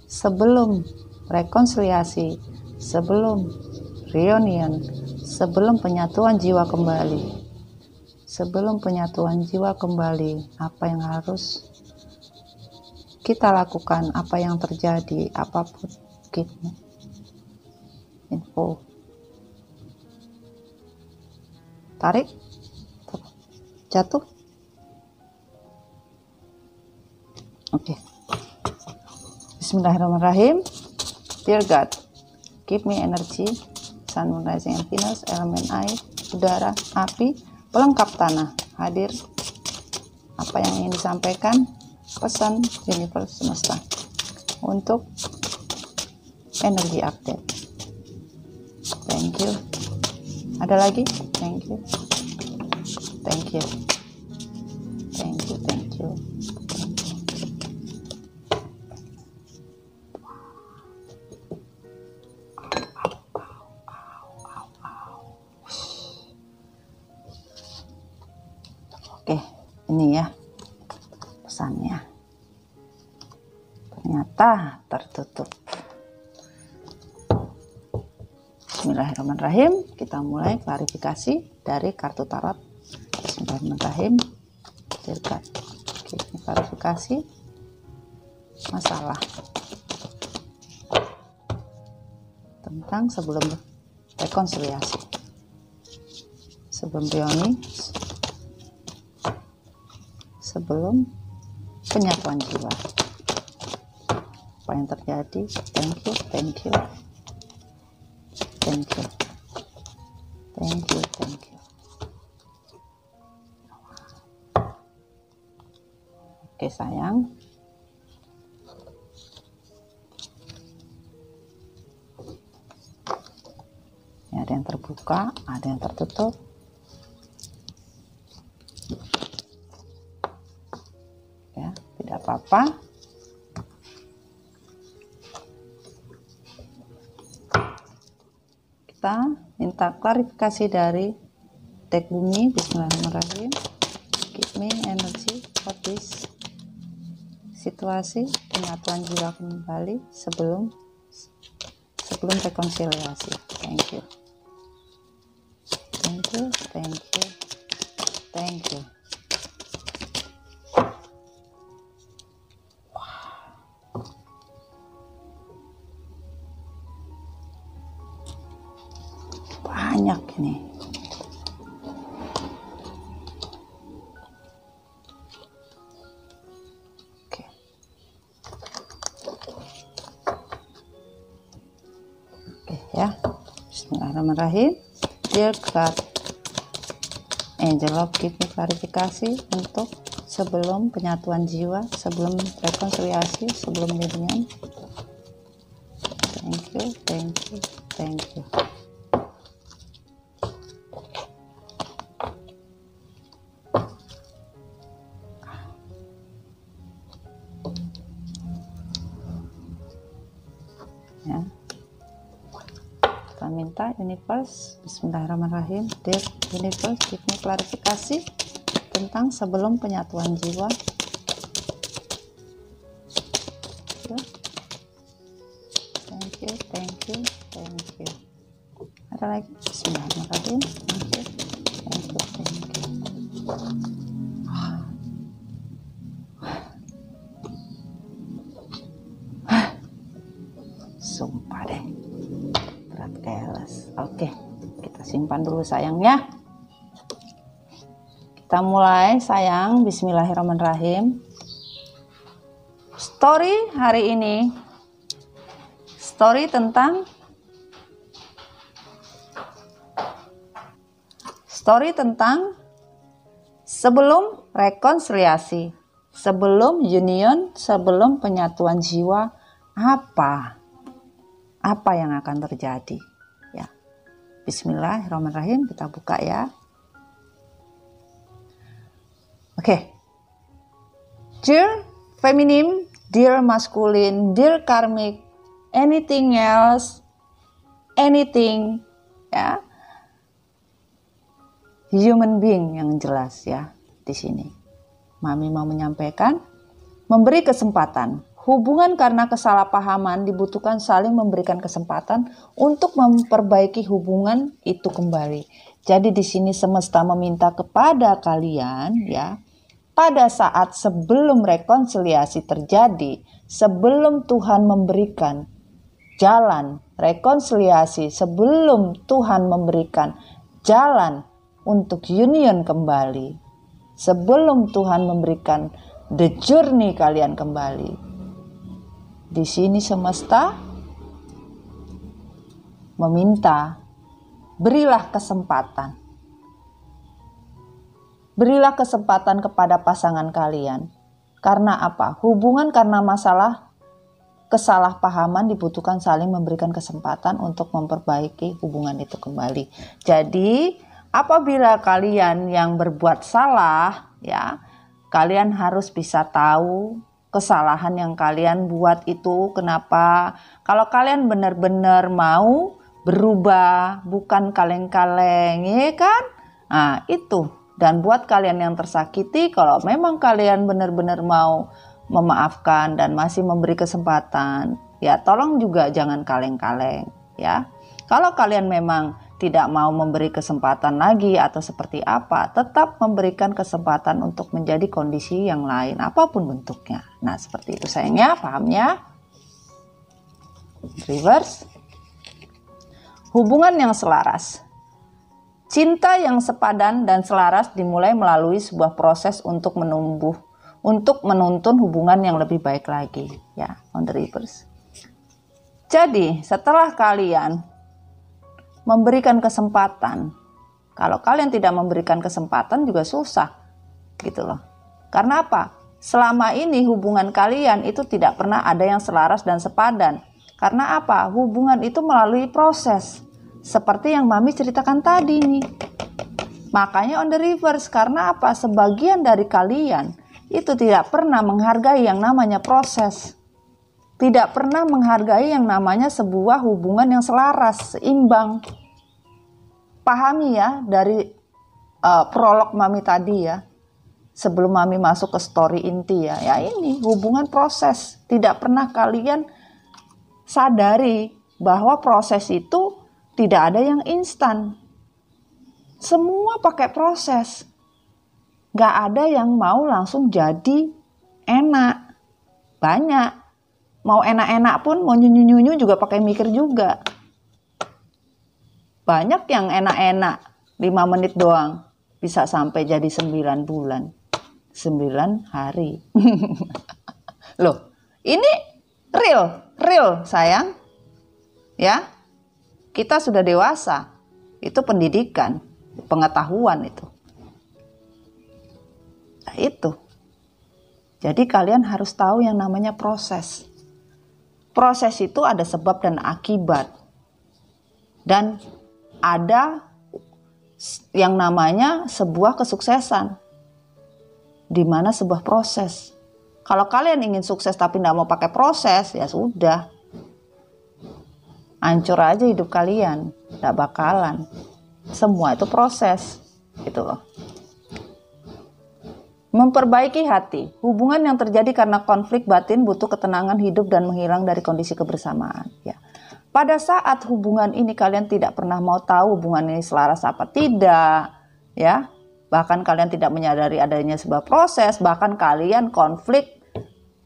sebelum rekonsiliasi, sebelum reunion, sebelum penyatuan jiwa kembali. Sebelum penyatuan jiwa kembali, apa yang harus kita lakukan, apa yang terjadi, apapun, give me info. Tarik, jatuh. Oke. Bismillahirrahmanirrahim. Dear God, give me energy, Sun, Moon, Rising, and Venus, elemen air, udara, api, pelengkap tanah, hadir. Apa yang ingin disampaikan, pesan universe semesta untuk energi update. Thank you. Ada lagi? Thank you. Thank you. Thank you. Thank you. Oke, ini ya pesannya. Ternyata tertutup. Bismillahirrahmanirrahim. Kita mulai klarifikasi dari kartu tarot. Bismillahirrahmanirrahim. Oke, ini klarifikasi masalah tentang sebelum rekonsiliasi, sebelum reuni, sebelum penyatuan jiwa. Apa yang terjadi? Thank you, thank you, thank you, thank you, thank you. Oke sayang, ini ada yang terbuka, ada yang tertutup. Ya, tidak apa-apa. Kita minta klarifikasi dari deck bumi. Bismillahirrahmanirrahim. Give me energy for this situasi penyatuan jiwa kembali sebelum rekonsiliasi. Thank you. Thank you, thank you, thank you. Banyak ini. Oke. Oke ya. Bismillahirrahmanirrahim. Dear God, Angel of give me klarifikasi untuk sebelum penyatuan jiwa, sebelum rekonsiliasi, sebelum reunion. Thank you, thank you, thank you. Ya. Kita minta universe, bismillahirrahmanirrahim. Dear universe, give me klarifikasi tentang sebelum penyatuan jiwa. Thank you, thank you, thank you. Ada lagi? Bismillahirrahmanirrahim. Thank you, thank you, thank you. Sumpah deh, berat keles. Oke, kita simpan dulu sayangnya. Kita mulai sayang. Bismillahirrahmanirrahim. Story hari ini, story tentang sebelum rekonsiliasi, sebelum union, sebelum penyatuan jiwa. Apa yang akan terjadi ya. Bismillahirrahmanirrahim, kita buka ya. Oke. Dear feminim, dear masculine, dear karmic, anything else, anything, ya, human being yang jelas ya di sini. Mami mau menyampaikan, memberi kesempatan. Hubungan karena kesalahpahaman dibutuhkan saling memberikan kesempatan untuk memperbaiki hubungan itu kembali. Jadi di sini semesta meminta kepada kalian ya, pada saat sebelum rekonsiliasi terjadi, sebelum Tuhan memberikan jalan rekonsiliasi, sebelum Tuhan memberikan jalan untuk union kembali, sebelum Tuhan memberikan the journey kalian kembali. Di sini semesta meminta, berilah kesempatan. Berilah kesempatan kepada pasangan kalian. Karena apa? Hubungan karena masalah kesalahpahaman dibutuhkan saling memberikan kesempatan untuk memperbaiki hubungan itu kembali. Jadi, apabila kalian yang berbuat salah, ya, kalian harus bisa tahu kesalahan yang kalian buat itu kenapa. Kalau kalian benar-benar mau berubah, bukan kaleng-kaleng, ya kan? Nah, itu. Dan buat kalian yang tersakiti, kalau memang kalian benar-benar mau memaafkan dan masih memberi kesempatan, ya tolong juga jangan kaleng-kaleng, ya. Kalau kalian memang tidak mau memberi kesempatan lagi atau seperti apa, tetap memberikan kesempatan untuk menjadi kondisi yang lain, apapun bentuknya. Nah, seperti itu sayangnya, pahamnya? Reverse. Hubungan yang selaras. Cinta yang sepadan dan selaras dimulai melalui sebuah proses untuk menuntun hubungan yang lebih baik lagi. Ya, on the reverse. Jadi, setelah kalian memberikan kesempatan. Kalau kalian tidak memberikan kesempatan juga susah. Gitu loh. Karena apa? Selama ini hubungan kalian itu tidak pernah ada yang selaras dan sepadan. Karena apa? Hubungan itu melalui proses. Seperti yang Mami ceritakan tadi nih. Makanya on the reverse. Karena apa? Sebagian dari kalian itu tidak pernah menghargai yang namanya proses. Tidak pernah menghargai yang namanya sebuah hubungan yang selaras, seimbang. Pahami ya dari prolog Mami tadi ya. Sebelum Mami masuk ke story inti ya. Ya ini hubungan proses. Tidak pernah kalian sadari bahwa proses itu tidak ada yang instan. Semua pakai proses. Gak ada yang mau langsung jadi enak. Banyak. Mau enak-enak pun, mau nyunyu-nyunyu juga pakai mikir juga. Banyak yang enak-enak, 5 menit doang. Bisa sampai jadi 9 bulan. 9 hari. Loh, ini real sayang. Ya, kita sudah dewasa. Itu pendidikan, pengetahuan itu. Nah, itu. Jadi kalian harus tahu yang namanya proses. Proses itu ada sebab dan akibat. Dan ada yang namanya sebuah kesuksesan. Di mana sebuah proses. Kalau kalian ingin sukses tapi tidak mau pakai proses, ya sudah. Hancur aja hidup kalian. Tidak bakalan. Semua itu proses. Gitu loh. Memperbaiki hati. Hubungan yang terjadi karena konflik batin butuh ketenangan hidup dan menghilang dari kondisi kebersamaan. Ya. Pada saat hubungan ini kalian tidak pernah mau tahu hubungan ini selaras apa tidak. Ya. Bahkan kalian tidak menyadari adanya sebuah proses. Bahkan kalian konflik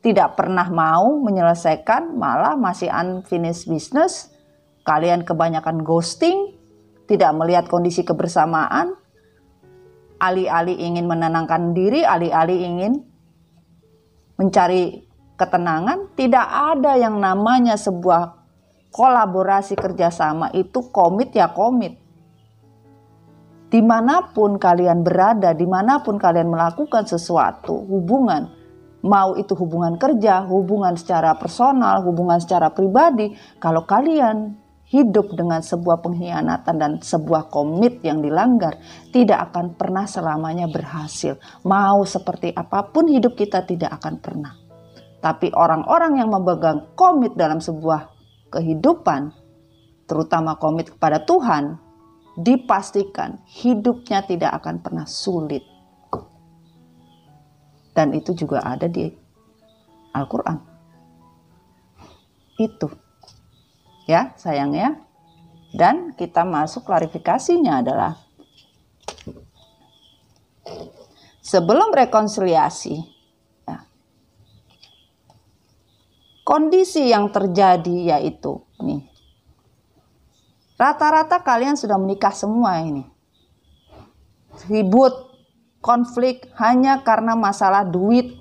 tidak pernah mau menyelesaikan. Malah masih unfinished business. Kalian kebanyakan ghosting. Tidak melihat kondisi kebersamaan. Alih-alih ingin menenangkan diri, alih-alih ingin mencari ketenangan, tidak ada yang namanya sebuah kolaborasi kerjasama. Itu komit ya komit. Dimanapun kalian berada, dimanapun kalian melakukan sesuatu, hubungan, mau itu hubungan kerja, hubungan secara personal, hubungan secara pribadi, kalau kalian hidup dengan sebuah pengkhianatan dan sebuah komit yang dilanggar, tidak akan pernah selamanya berhasil. Mau seperti apapun hidup kita tidak akan pernah. Tapi orang-orang yang memegang komit dalam sebuah kehidupan, terutama komit kepada Tuhan, dipastikan hidupnya tidak akan pernah sulit. Dan itu juga ada di Al-Quran. Itu. Ya, sayangnya. Dan kita masuk klarifikasinya adalah sebelum rekonsiliasi, ya, kondisi yang terjadi yaitu nih, rata-rata kalian sudah menikah semua ini. Ribut, konflik hanya karena masalah duit,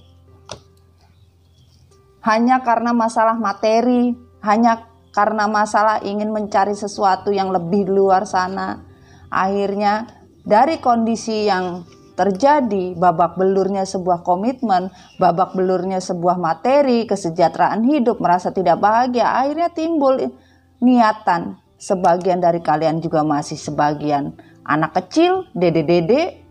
hanya karena masalah materi, hanya karena masalah ingin mencari sesuatu yang lebih di luar sana. Akhirnya dari kondisi yang terjadi, babak belurnya sebuah komitmen, babak belurnya sebuah materi, kesejahteraan hidup, merasa tidak bahagia, akhirnya timbul niatan. Sebagian dari kalian juga masih sebagian anak kecil, dede-dede,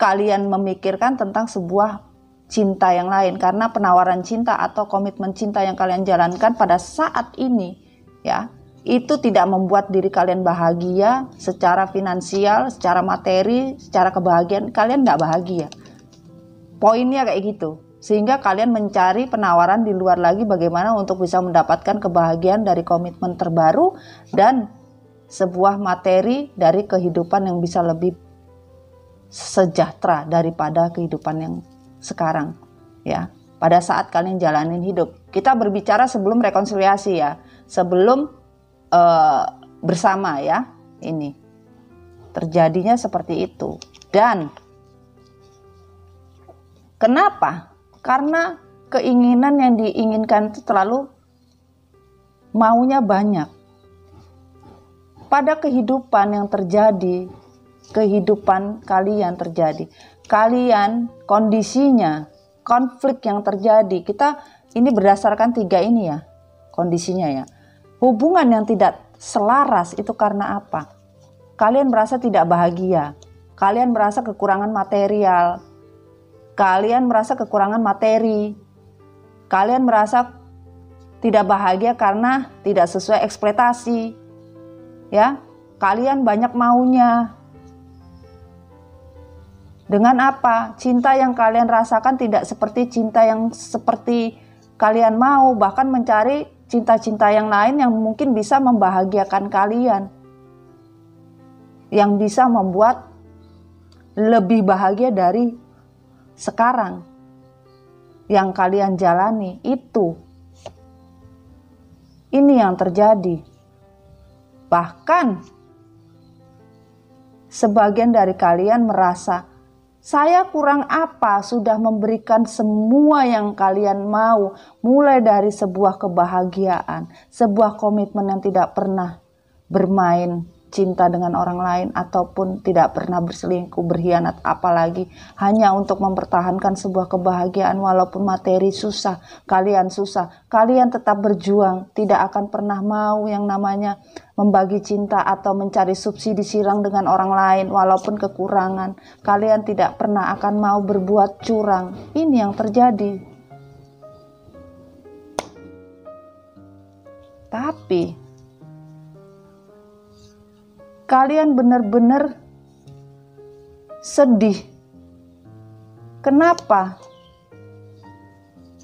kalian memikirkan tentang sebuah cinta yang lain, karena penawaran cinta atau komitmen cinta yang kalian jalankan pada saat ini, ya, itu tidak membuat diri kalian bahagia secara finansial, secara materi, secara kebahagiaan. Kalian nggak bahagia. Poinnya kayak gitu. Sehingga kalian mencari penawaran di luar lagi bagaimana untuk bisa mendapatkan kebahagiaan dari komitmen terbaru dan sebuah materi dari kehidupan yang bisa lebih sejahtera daripada kehidupan yang sekarang, ya. Pada saat kalian jalanin hidup, kita berbicara sebelum rekonsiliasi, ya, sebelum bersama, ya. Ini terjadinya seperti itu. Dan kenapa? Karena keinginan yang diinginkan itu terlalu maunya banyak. Pada kehidupan yang terjadi, kehidupan kalian terjadi, kalian kondisinya, konflik yang terjadi, kita ini berdasarkan 3 ini, ya, kondisinya, ya. Hubungan yang tidak selaras itu karena apa? Kalian merasa tidak bahagia, kalian merasa kekurangan material, kalian merasa kekurangan materi, kalian merasa tidak bahagia karena tidak sesuai ekspektasi, ya. Kalian banyak maunya. Dengan apa? Cinta yang kalian rasakan tidak seperti cinta yang seperti kalian mau, bahkan mencari cinta-cinta yang lain yang mungkin bisa membahagiakan kalian, yang bisa membuat lebih bahagia dari sekarang yang kalian jalani itu. Ini yang terjadi. Bahkan sebagian dari kalian merasa, saya kurang apa sudah memberikan semua yang kalian mau, mulai dari sebuah kebahagiaan, sebuah komitmen yang tidak pernah bermain cinta dengan orang lain, ataupun tidak pernah berselingkuh, berkhianat, apalagi hanya untuk mempertahankan sebuah kebahagiaan walaupun materi susah, kalian tetap berjuang, tidak akan pernah mau yang namanya membagi cinta atau mencari subsidi silang dengan orang lain walaupun kekurangan, kalian tidak pernah akan mau berbuat curang. Ini yang terjadi. Tapi kalian benar-benar sedih. Kenapa?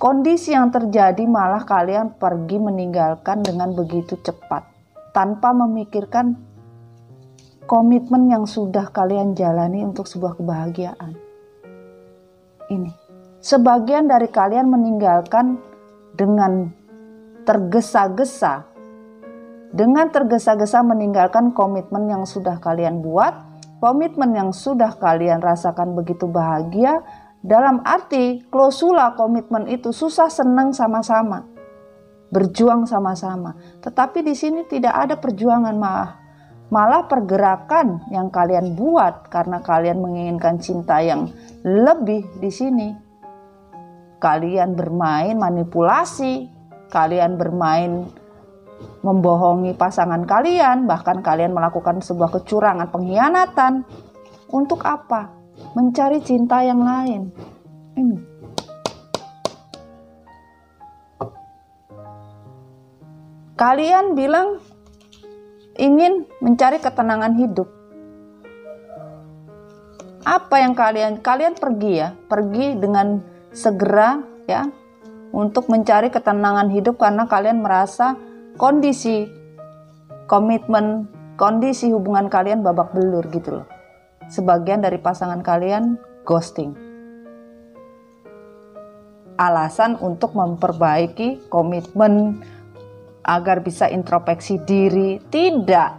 Kondisi yang terjadi malah kalian pergi meninggalkan dengan begitu cepat, tanpa memikirkan komitmen yang sudah kalian jalani untuk sebuah kebahagiaan. Ini, sebagian dari kalian meninggalkan dengan tergesa-gesa, meninggalkan komitmen yang sudah kalian buat, komitmen yang sudah kalian rasakan begitu bahagia, dalam arti klausula komitmen itu susah senang sama-sama, berjuang sama-sama. Tetapi di sini tidak ada perjuangan, malah pergerakan yang kalian buat karena kalian menginginkan cinta yang lebih. Di sini kalian bermain manipulasi, kalian bermain membohongi pasangan kalian, bahkan kalian melakukan sebuah kecurangan, pengkhianatan. Untuk apa? Mencari cinta yang lain. Ini. Kalian bilang ingin mencari ketenangan hidup. Apa yang kalian pergi ya, pergi dengan segera ya untuk mencari ketenangan hidup karena kalian merasa kondisi komitmen, kondisi hubungan kalian babak belur gitu loh. Sebagian dari pasangan kalian ghosting. Alasan untuk memperbaiki komitmen agar bisa introspeksi diri, tidak.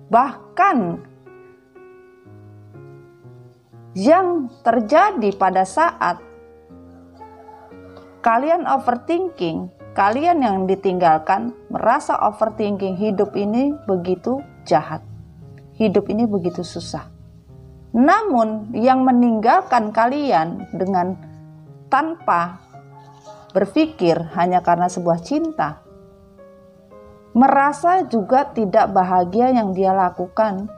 Bahkan yang terjadi pada saat kalian overthinking, kalian yang ditinggalkan merasa overthinking, hidup ini begitu jahat, hidup ini begitu susah. Namun yang meninggalkan kalian dengan tanpa berpikir hanya karena sebuah cinta, merasa juga tidak bahagia yang dia lakukan.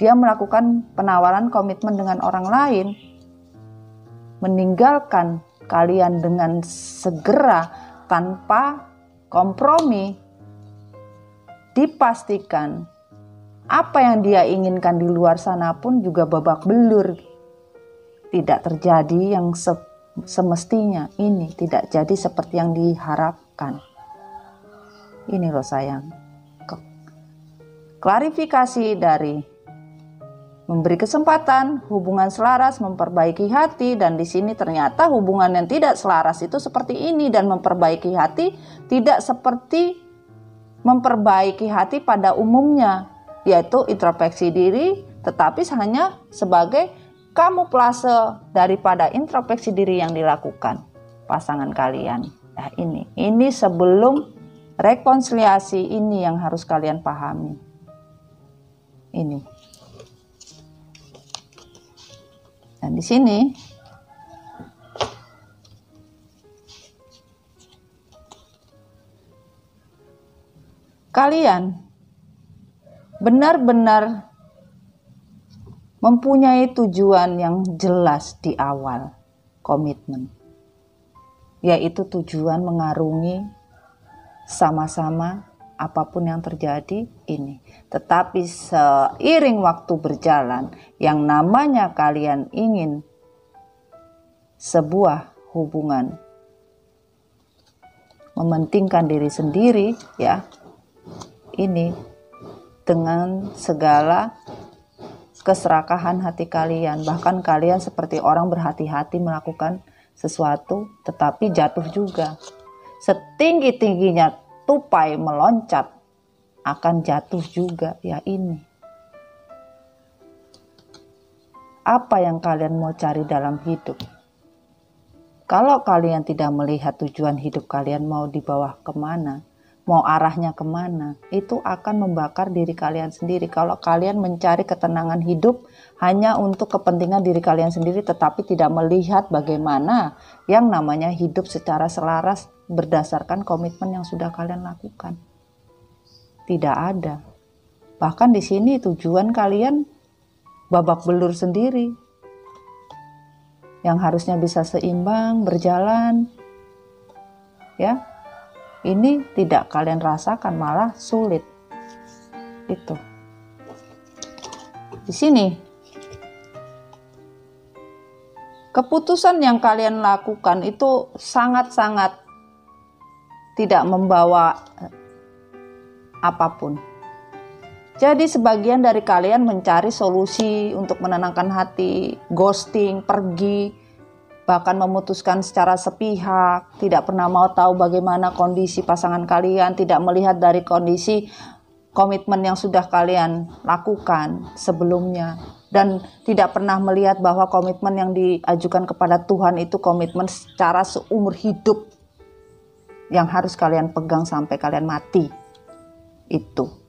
Dia melakukan penawaran komitmen dengan orang lain, meninggalkan kalian dengan segera tanpa kompromi. Dipastikan apa yang dia inginkan di luar sana pun juga babak belur. Tidak terjadi yang semestinya, ini tidak jadi seperti yang diharapkan. Ini loh sayang, klarifikasi dari memberi kesempatan, hubungan selaras, memperbaiki hati, dan di sini ternyata hubungan yang tidak selaras itu seperti ini, dan memperbaiki hati tidak seperti memperbaiki hati pada umumnya, yaitu introspeksi diri, tetapi hanya sebagai kamuflase daripada introspeksi diri yang dilakukan pasangan kalian. Nah ini sebelum rekonsiliasi, ini yang harus kalian pahami. Ini. Dan di sini kalian benar-benar mempunyai tujuan yang jelas di awal komitmen, yaitu tujuan mengarungi sama-sama apapun yang terjadi ini. Tetapi seiring waktu berjalan, yang namanya kalian ingin sebuah hubungan, mementingkan diri sendiri ya, ini dengan segala keserakahan hati kalian. Bahkan kalian seperti orang berhati-hati melakukan sesuatu, tetapi jatuh juga. Setinggi-tingginya tupai meloncat, akan jatuh juga ya ini. Apa yang kalian mau cari dalam hidup? Kalau kalian tidak melihat tujuan hidup kalian mau dibawa kemana, mau arahnya kemana, itu akan membakar diri kalian sendiri. Kalau kalian mencari ketenangan hidup hanya untuk kepentingan diri kalian sendiri, tetapi tidak melihat bagaimana yang namanya hidup secara selaras berdasarkan komitmen yang sudah kalian lakukan, tidak ada. Bahkan di sini tujuan kalian babak belur sendiri, yang harusnya bisa seimbang berjalan, ya. Ini tidak kalian rasakan, malah sulit. Itu. Di sini keputusan yang kalian lakukan itu sangat-sangat tidak membawa apapun. Jadi sebagian dari kalian mencari solusi untuk menenangkan hati, ghosting, pergi, bahkan memutuskan secara sepihak, tidak pernah mau tahu bagaimana kondisi pasangan kalian, tidak melihat dari kondisi komitmen yang sudah kalian lakukan sebelumnya, dan tidak pernah melihat bahwa komitmen yang diajukan kepada Tuhan itu komitmen secara seumur hidup yang harus kalian pegang sampai kalian mati. Itu.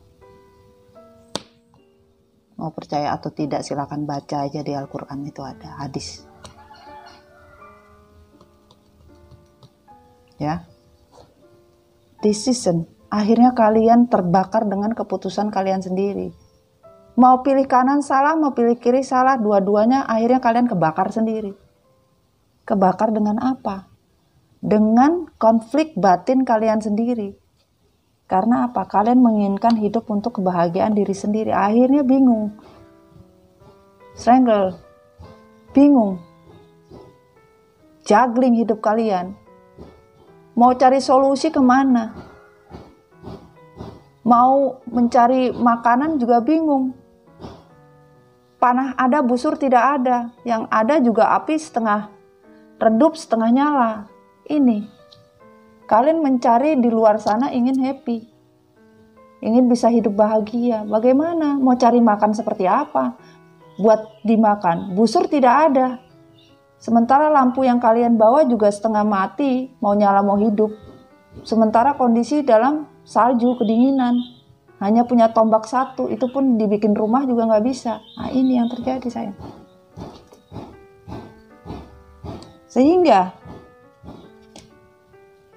Mau percaya atau tidak silakan baca aja di Al-Quran, itu ada hadis. Ya, decision. Akhirnya kalian terbakar dengan keputusan kalian sendiri. Mau pilih kanan salah, mau pilih kiri salah, dua-duanya akhirnya kalian kebakar sendiri. Kebakar dengan apa? Dengan konflik batin kalian sendiri. Karena apa? Kalian menginginkan hidup untuk kebahagiaan diri sendiri. Akhirnya bingung. Strangle. Bingung. Juggling hidup kalian. Mau cari solusi kemana? Mau mencari makanan juga bingung. Panah ada, busur tidak ada. Yang ada juga api setengah redup, setengah nyala. Ini. Kalian mencari di luar sana ingin happy. Ingin bisa hidup bahagia. Bagaimana? Mau cari makan seperti apa? Buat dimakan. Busur tidak ada. Sementara lampu yang kalian bawa juga setengah mati. Mau nyala mau hidup. Sementara kondisi dalam salju, kedinginan. Hanya punya tombak satu. Itu pun dibikin rumah juga nggak bisa. Nah ini yang terjadi sayang. Sehingga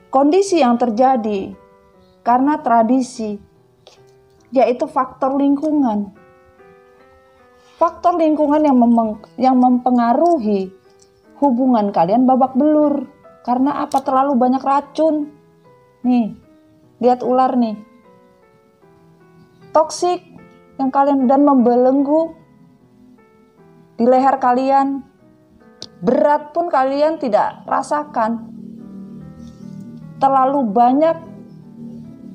kondisi yang terjadi karena tradisi, yaitu faktor lingkungan. Faktor lingkungan yang mempengaruhi hubungan kalian babak belur. Karena apa? Terlalu banyak racun. Nih, lihat ular nih. Toksik yang kalian dan membelenggu di leher kalian. Berat pun kalian tidak rasakan. Terlalu banyak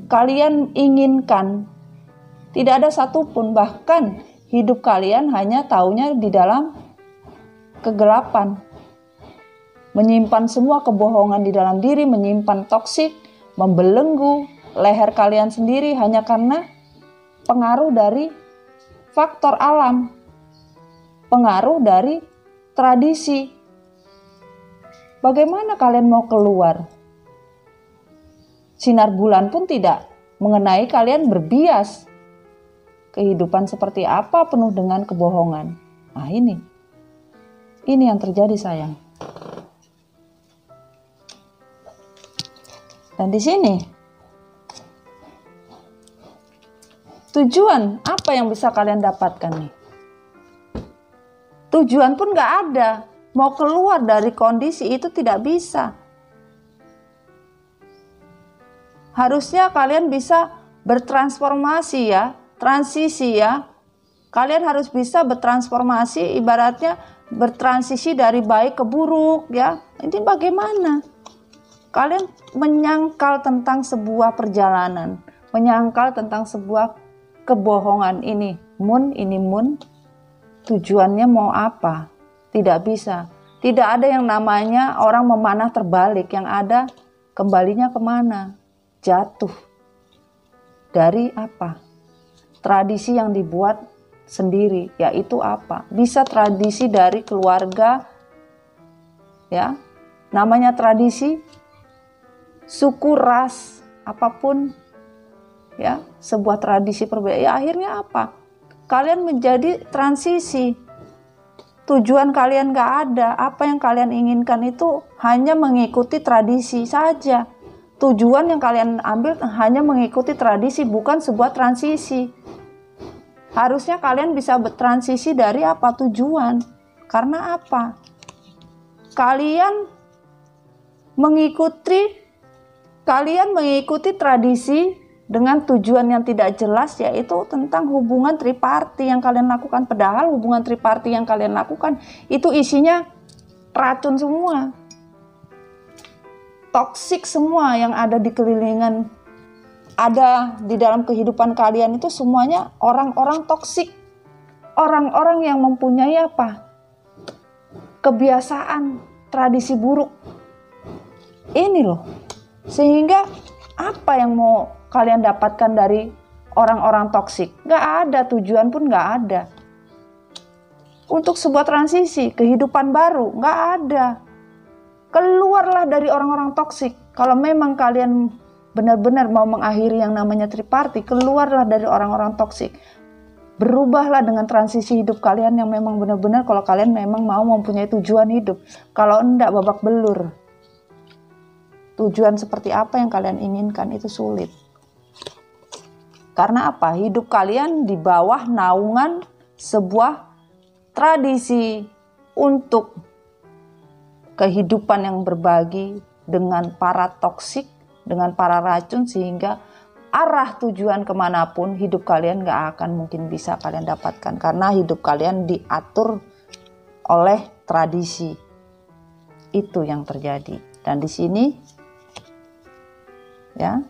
kalian inginkan. Tidak ada satupun, bahkan hidup kalian hanya taunya di dalam kegelapan. Menyimpan semua kebohongan di dalam diri, menyimpan toksik, membelenggu leher kalian sendiri hanya karena pengaruh dari faktor alam, pengaruh dari tradisi. Bagaimana kalian mau keluar? Sinar bulan pun tidak mengenai kalian berbias. Kehidupan seperti apa penuh dengan kebohongan. Nah ini yang terjadi sayang. Dan di sini tujuan apa yang bisa kalian dapatkan nih? Tujuan pun gak ada. Mau keluar dari kondisi itu tidak bisa. Harusnya kalian bisa bertransformasi ya, transisi ya. Kalian harus bisa bertransformasi, ibaratnya bertransisi dari baik ke buruk ya. Ini bagaimana? Kalian menyangkal tentang sebuah perjalanan, menyangkal tentang sebuah kebohongan ini mun. Tujuannya mau apa? Tidak bisa. Tidak ada yang namanya orang memanah terbalik, yang ada kembalinya kemana? Jatuh. Dari apa? Tradisi yang dibuat sendiri, yaitu apa? Bisa tradisi dari keluarga, ya, namanya tradisi, suku, ras, apapun, ya, sebuah tradisi perbedaan. Ya, akhirnya apa? Kalian menjadi transisi. Tujuan kalian gak ada. Apa yang kalian inginkan itu hanya mengikuti tradisi saja. Tujuan yang kalian ambil hanya mengikuti tradisi, bukan sebuah transisi. Harusnya kalian bisa bertransisi dari apa tujuan. Karena apa? Kalian mengikuti tradisi dengan tujuan yang tidak jelas, yaitu tentang hubungan triparti yang kalian lakukan. Padahal hubungan triparti yang kalian lakukan itu isinya racun semua. Toksik semua yang ada di kelilingan, ada di dalam kehidupan kalian itu semuanya orang-orang toksik. Orang-orang yang mempunyai apa? Kebiasaan, tradisi buruk. Ini loh. Sehingga apa yang mau kalian dapatkan dari orang-orang toksik? Gak ada, tujuan pun gak ada. Untuk sebuah transisi, kehidupan baru, gak ada. Keluarlah dari orang-orang toksik. Kalau memang kalian benar-benar mau mengakhiri yang namanya triparti, keluarlah dari orang-orang toksik. Berubahlah dengan transisi hidup kalian yang memang benar-benar kalau kalian memang mau mempunyai tujuan hidup. Kalau enggak, babak belur. Tujuan seperti apa yang kalian inginkan itu sulit. Karena apa? Hidup kalian di bawah naungan sebuah tradisi untuk kehidupan yang berbagi dengan para toksik, dengan para racun, sehingga arah tujuan kemanapun, hidup kalian gak akan mungkin bisa kalian dapatkan. Karena hidup kalian diatur oleh tradisi. Itu yang terjadi. Dan di sini, ya,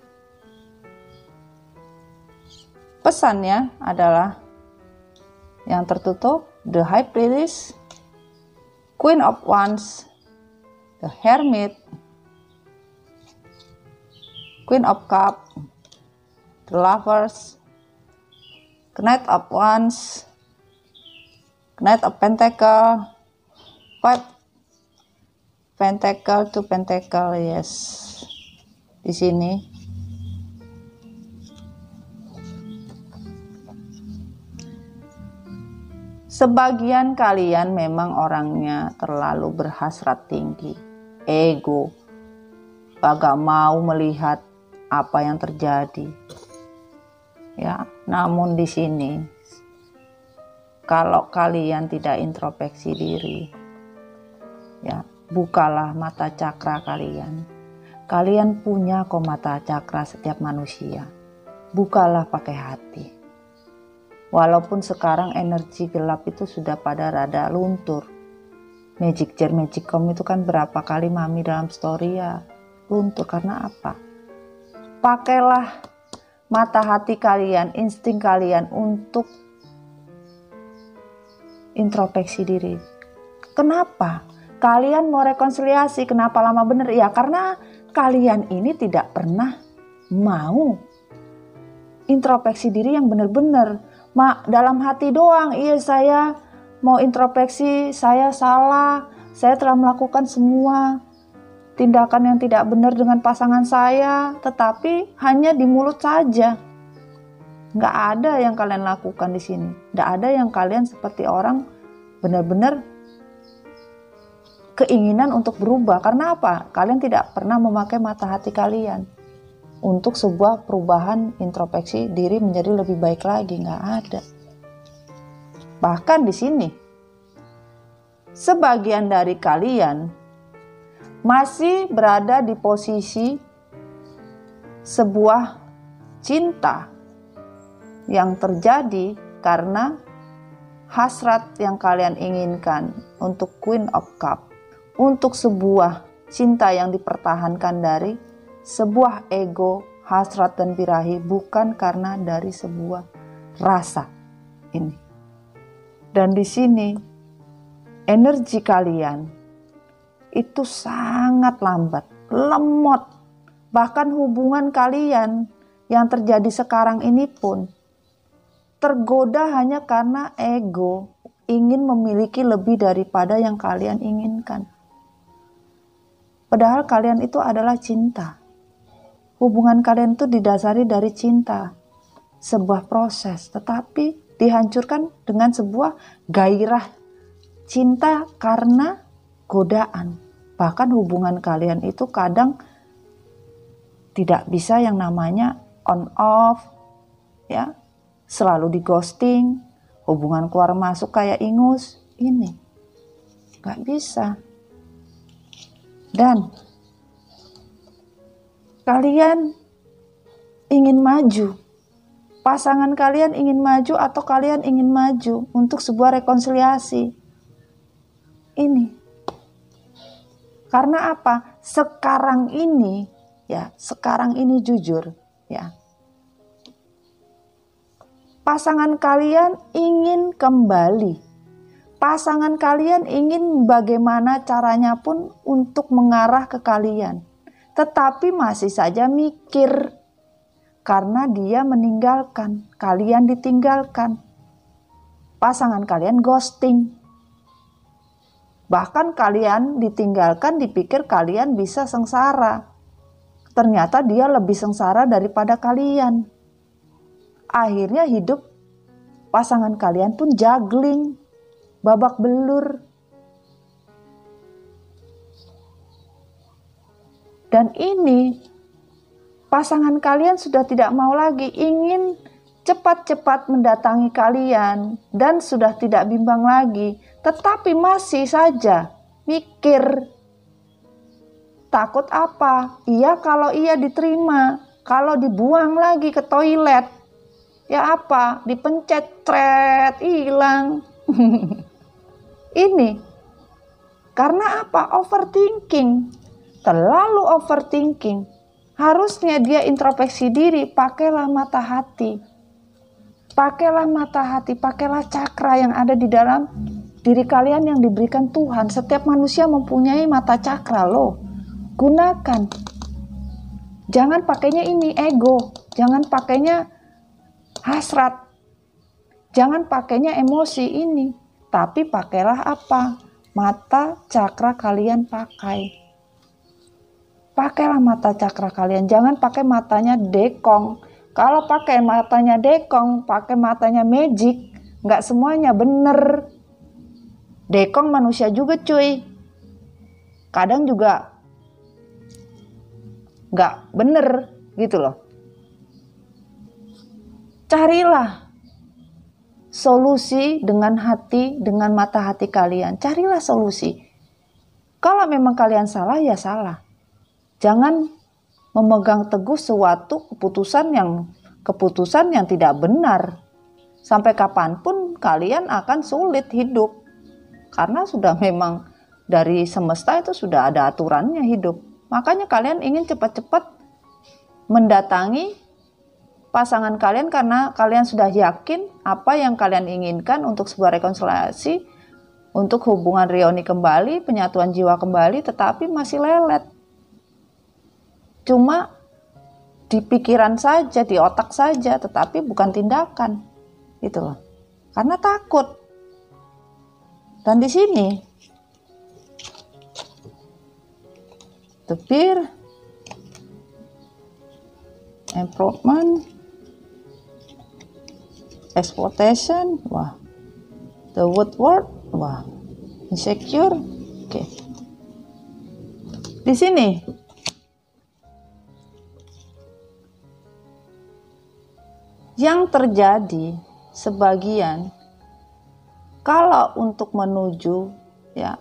pesannya adalah yang tertutup, the High Priestess, Queen of Wands, the Hermit, Queen of Cups, the Lovers, Knight of Wands, Knight of Pentacle, Five Pentacle to Pentacle, yes. Di sini. Sebagian kalian memang orangnya terlalu berhasrat tinggi, ego, gak mau melihat apa yang terjadi. Ya, namun di sini kalau kalian tidak introspeksi diri, ya, bukalah mata cakra kalian. Kalian punya kok mata cakra setiap manusia. Bukalah pakai hati. Walaupun sekarang energi gelap itu sudah pada rada luntur. Magic Jar Magicom itu kan berapa kali mami dalam story ya luntur. Karena apa? Pakailah mata hati kalian, insting kalian untuk introspeksi diri. Kenapa? Kalian mau rekonsiliasi, kenapa lama bener? Ya karena kalian ini tidak pernah mau introspeksi diri yang benar-benar. Dalam hati doang, iya saya mau introspeksi, saya salah, saya telah melakukan semua tindakan yang tidak benar dengan pasangan saya, tetapi hanya di mulut saja. Nggak ada yang kalian lakukan di sini. Nggak ada yang kalian seperti orang benar-benar keinginan untuk berubah. Karena apa? Kalian tidak pernah memakai mata hati kalian untuk sebuah perubahan introspeksi diri menjadi lebih baik lagi. Nggak ada. Bahkan di sini, sebagian dari kalian masih berada di posisi sebuah cinta yang terjadi karena hasrat yang kalian inginkan untuk Queen of Cups, untuk sebuah cinta yang dipertahankan dari sebuah ego, hasrat dan birahi, bukan karena dari sebuah rasa ini. Dan di sini energi kalian itu sangat lambat, lemot. Bahkan hubungan kalian yang terjadi sekarang ini pun tergoda hanya karena ego, ingin memiliki lebih daripada yang kalian inginkan. Padahal kalian itu adalah cinta. Hubungan kalian itu didasari dari cinta, sebuah proses, tetapi dihancurkan dengan sebuah gairah cinta karena godaan. Bahkan hubungan kalian itu kadang tidak bisa yang namanya on off, ya, selalu di ghosting, hubungan keluar masuk kayak ingus, ini nggak bisa. Dan kalian ingin maju, pasangan kalian ingin maju atau kalian ingin maju untuk sebuah rekonsiliasi. Ini. Karena apa? Sekarang ini, ya, sekarang ini jujur, ya. Pasangan kalian ingin kembali. Pasangan kalian ingin bagaimana caranya pun untuk mengarah ke kalian. Tetapi masih saja mikir karena dia meninggalkan, kalian ditinggalkan. Pasangan kalian ghosting. Bahkan kalian ditinggalkan dipikir kalian bisa sengsara. Ternyata dia lebih sengsara daripada kalian. Akhirnya hidup pasangan kalian pun juggling, babak belur. Dan ini pasangan kalian sudah tidak mau lagi, ingin cepat-cepat mendatangi kalian dan sudah tidak bimbang lagi, tetapi masih saja mikir takut apa? Iya kalau iya diterima, Kalau dibuang lagi ke toilet, ya apa? Dipencet, tret, hilang. Ini karena apa? Overthinking. Terlalu overthinking. Harusnya dia introspeksi diri, pakailah mata hati. Pakailah mata hati, pakailah cakra yang ada di dalam diri kalian yang diberikan Tuhan. Setiap manusia mempunyai mata cakra loh. Gunakan. Jangan pakainya ini ego, jangan pakainya hasrat, jangan pakainya emosi ini. Tapi pakailah apa? Mata cakra kalian pakai. Pakailah mata cakra kalian, jangan pakai matanya dekong. Kalau pakai matanya dekong, pakai matanya magic, nggak semuanya bener. Dekong manusia juga cuy. Kadang juga nggak bener gitu loh. Carilah solusi dengan hati, dengan mata hati kalian. Carilah solusi. Kalau memang kalian salah, ya salah. Jangan memegang teguh suatu keputusan yang tidak benar. Sampai kapanpun kalian akan sulit hidup. Karena sudah memang dari semesta itu sudah ada aturannya hidup. Makanya kalian ingin cepat-cepat mendatangi pasangan kalian karena kalian sudah yakin apa yang kalian inginkan untuk sebuah rekonsiliasi, untuk hubungan reuni kembali, penyatuan jiwa kembali, tetapi masih lelet. Cuma di pikiran saja, di otak saja, tetapi bukan tindakan. Gitu loh. Karena takut. Dan di sini the fear, improvement, exploitation, wah, the word, wah, insecure, oke. Di sini yang terjadi sebagian, kalau untuk menuju ya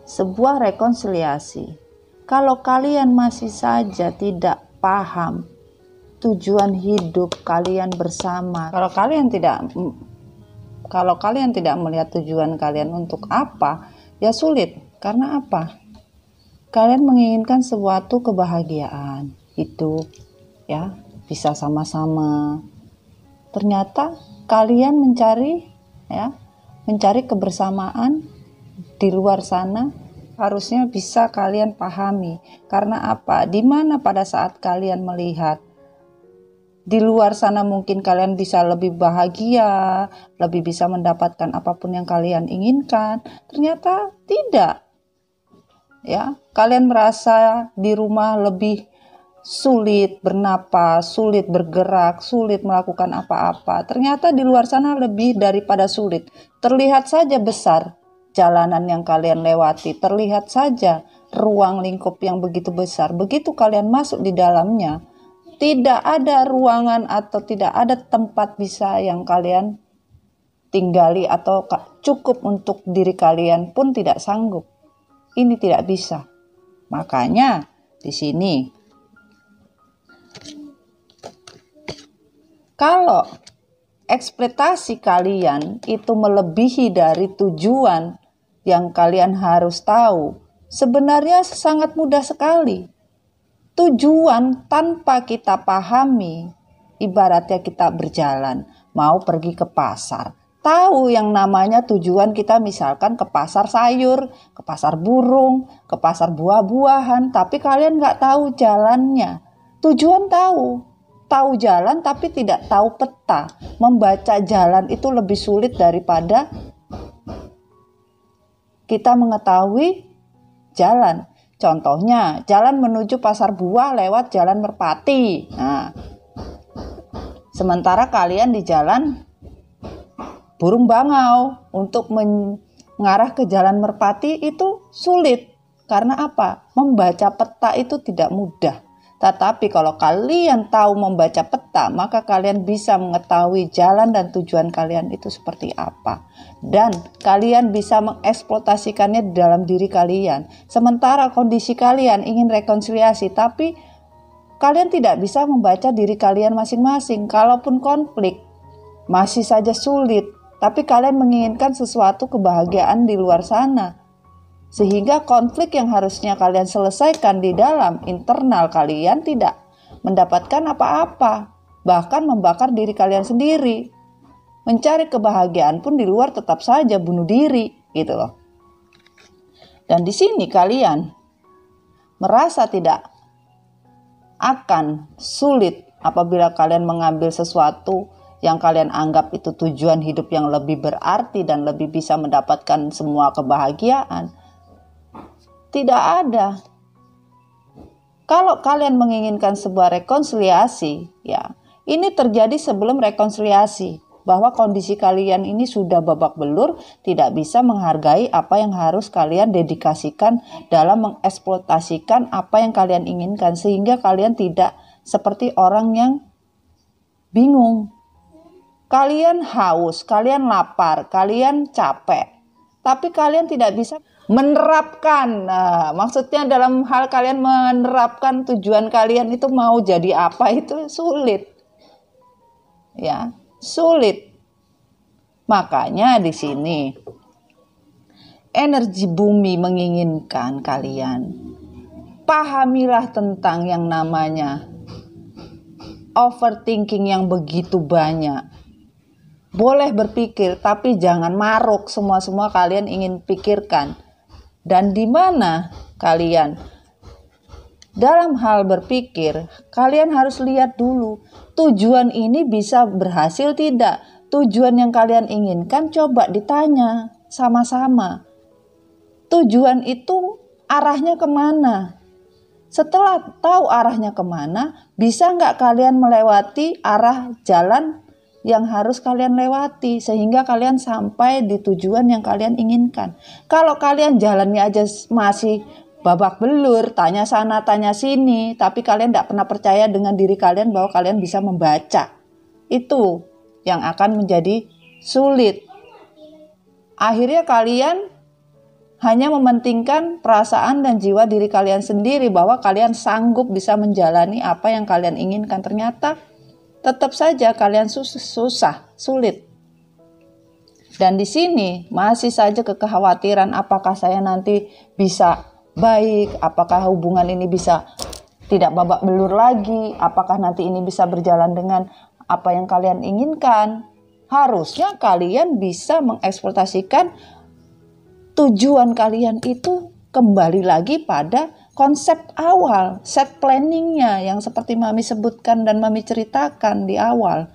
sebuah rekonsiliasi, kalau kalian masih saja tidak paham tujuan hidup kalian bersama, kalau kalian tidak melihat tujuan kalian untuk apa, ya sulit. Karena apa? Kalian menginginkan suatu kebahagiaan hidup, ya, bisa sama-sama. Ternyata kalian mencari kebersamaan di luar sana, harusnya bisa kalian pahami. Karena apa? Dimana pada saat kalian melihat di luar sana mungkin kalian bisa lebih bahagia, lebih bisa mendapatkan apapun yang kalian inginkan, ternyata tidak. Ya, kalian merasa di rumah lebih sulit bernapas, sulit bergerak, sulit melakukan apa-apa. Ternyata di luar sana lebih daripada sulit. Terlihat saja besar jalanan yang kalian lewati, terlihat saja ruang lingkup yang begitu besar. Begitu kalian masuk di dalamnya, tidak ada ruangan atau tidak ada tempat bisa yang kalian tinggali atau cukup untuk diri kalian pun tidak sanggup. Ini tidak bisa. Makanya di sini kalau ekspektasi kalian itu melebihi dari tujuan yang kalian harus tahu, sebenarnya sangat mudah sekali. Tujuan tanpa kita pahami, ibaratnya kita berjalan, mau pergi ke pasar. Tahu yang namanya tujuan kita misalkan ke pasar sayur, ke pasar burung, ke pasar buah-buahan, tapi kalian nggak tahu jalannya. Tujuan tahu jalan tapi tidak tahu peta. Membaca jalan itu lebih sulit daripada kita mengetahui jalan. Contohnya, jalan menuju pasar buah lewat jalan Merpati. Nah, sementara kalian di jalan Burung Bangau untuk mengarah ke jalan Merpati itu sulit. Karena apa? Membaca peta itu tidak mudah. Tetapi kalau kalian tahu membaca peta, maka kalian bisa mengetahui jalan dan tujuan kalian itu seperti apa. Dan kalian bisa mengeksploitasikannya di dalam diri kalian. Sementara kondisi kalian ingin rekonsiliasi, tapi Kalian tidak bisa membaca diri kalian masing-masing. Kalaupun konflik, masih saja sulit. Tapi kalian menginginkan sesuatu kebahagiaan di luar sana. Sehingga konflik yang harusnya kalian selesaikan di dalam internal kalian tidak mendapatkan apa-apa. Bahkan membakar diri kalian sendiri. Mencari kebahagiaan pun di luar tetap saja bunuh diri, gitu loh. Dan di sini kalian merasa tidak akan sulit apabila kalian mengambil sesuatu yang kalian anggap itu tujuan hidup yang lebih berarti dan lebih bisa mendapatkan semua kebahagiaan. Tidak ada. Kalau kalian menginginkan sebuah rekonsiliasi, ya, ini terjadi sebelum rekonsiliasi. Bahwa kondisi kalian ini sudah babak belur, tidak bisa menghargai apa yang harus kalian dedikasikan dalam mengeksploitasikan apa yang kalian inginkan. Sehingga kalian tidak seperti orang yang bingung. Kalian haus, kalian lapar, kalian capek. Tapi kalian tidak bisa menerapkan. Nah, maksudnya dalam hal kalian menerapkan tujuan kalian itu mau jadi apa itu sulit. Ya, sulit. Makanya di sini energi bumi menginginkan kalian pahamilah tentang yang namanya overthinking yang begitu banyak. Boleh berpikir, tapi jangan maruk semua kalian ingin pikirkan. Dan di mana kalian dalam hal berpikir, kalian harus lihat dulu tujuan ini bisa berhasil tidak. Tujuan yang kalian inginkan coba ditanya sama-sama. Tujuan itu arahnya kemana? Setelah tahu arahnya kemana, bisa nggak kalian melewati arah jalan yang harus kalian lewati sehingga kalian sampai di tujuan yang kalian inginkan. Kalau kalian jalannya aja masih babak belur, tanya sana tanya sini, tapi kalian tidak pernah percaya dengan diri kalian bahwa kalian bisa membaca, itu yang akan menjadi sulit. Akhirnya kalian hanya mementingkan perasaan dan jiwa diri kalian sendiri bahwa kalian sanggup bisa menjalani apa yang kalian inginkan. Ternyata tetap saja kalian susah, sulit. Dan di sini masih saja kekhawatiran apakah saya nanti bisa baik, apakah hubungan ini bisa tidak babak belur lagi, apakah nanti ini bisa berjalan dengan apa yang kalian inginkan. Harusnya kalian bisa mengeksploitasikan tujuan kalian itu kembali lagi pada konsep awal, set planningnya yang seperti Mami sebutkan dan Mami ceritakan di awal.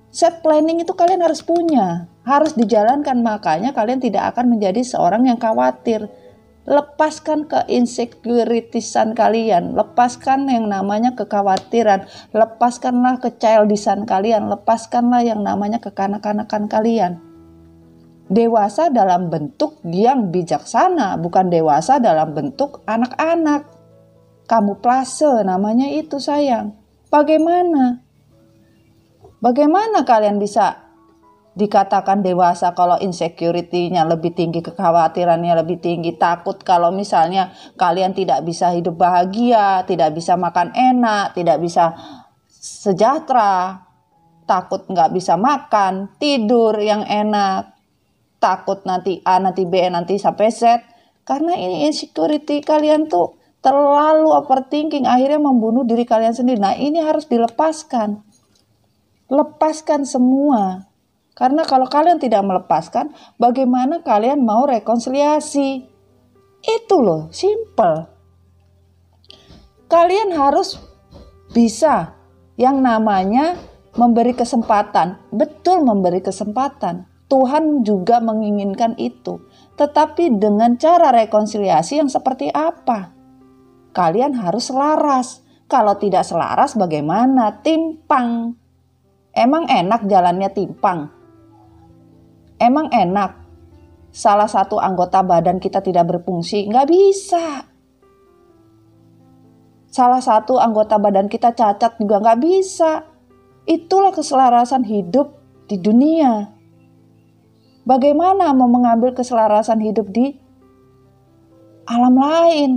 Set planning itu kalian harus punya, harus dijalankan, makanya kalian tidak akan menjadi seorang yang khawatir. Lepaskan keinsecuritisan kalian, lepaskan yang namanya kekhawatiran, lepaskanlah kechildisan kalian, lepaskanlah yang namanya kekanak-kanakan kalian. Dewasa dalam bentuk yang bijaksana, bukan dewasa dalam bentuk anak-anak. Kamuflase namanya itu sayang. Bagaimana kalian bisa dikatakan dewasa kalau insecurity-nya lebih tinggi, kekhawatirannya lebih tinggi, takut kalau misalnya kalian tidak bisa hidup bahagia, tidak bisa makan enak, tidak bisa sejahtera, takut nggak bisa makan, tidur yang enak, takut nanti A, nanti B, nanti sampai Z. Karena ini insecurity kalian tuh terlalu overthinking, akhirnya membunuh diri kalian sendiri. Nah, ini harus dilepaskan. Lepaskan semua. Karena kalau kalian tidak melepaskan, bagaimana kalian mau rekonsiliasi? Itu loh, simple. Kalian harus bisa yang namanya memberi kesempatan. Betul, memberi kesempatan. Tuhan juga menginginkan itu. Tetapi dengan cara rekonsiliasi yang seperti apa? Kalian harus selaras. Kalau tidak selaras bagaimana? Timpang. Emang enak jalannya timpang? Emang enak salah satu anggota badan kita tidak berfungsi? Nggak bisa. Salah satu anggota badan kita cacat juga nggak bisa. Itulah keselarasan hidup di dunia. Bagaimana mau mengambil keselarasan hidup di alam lain?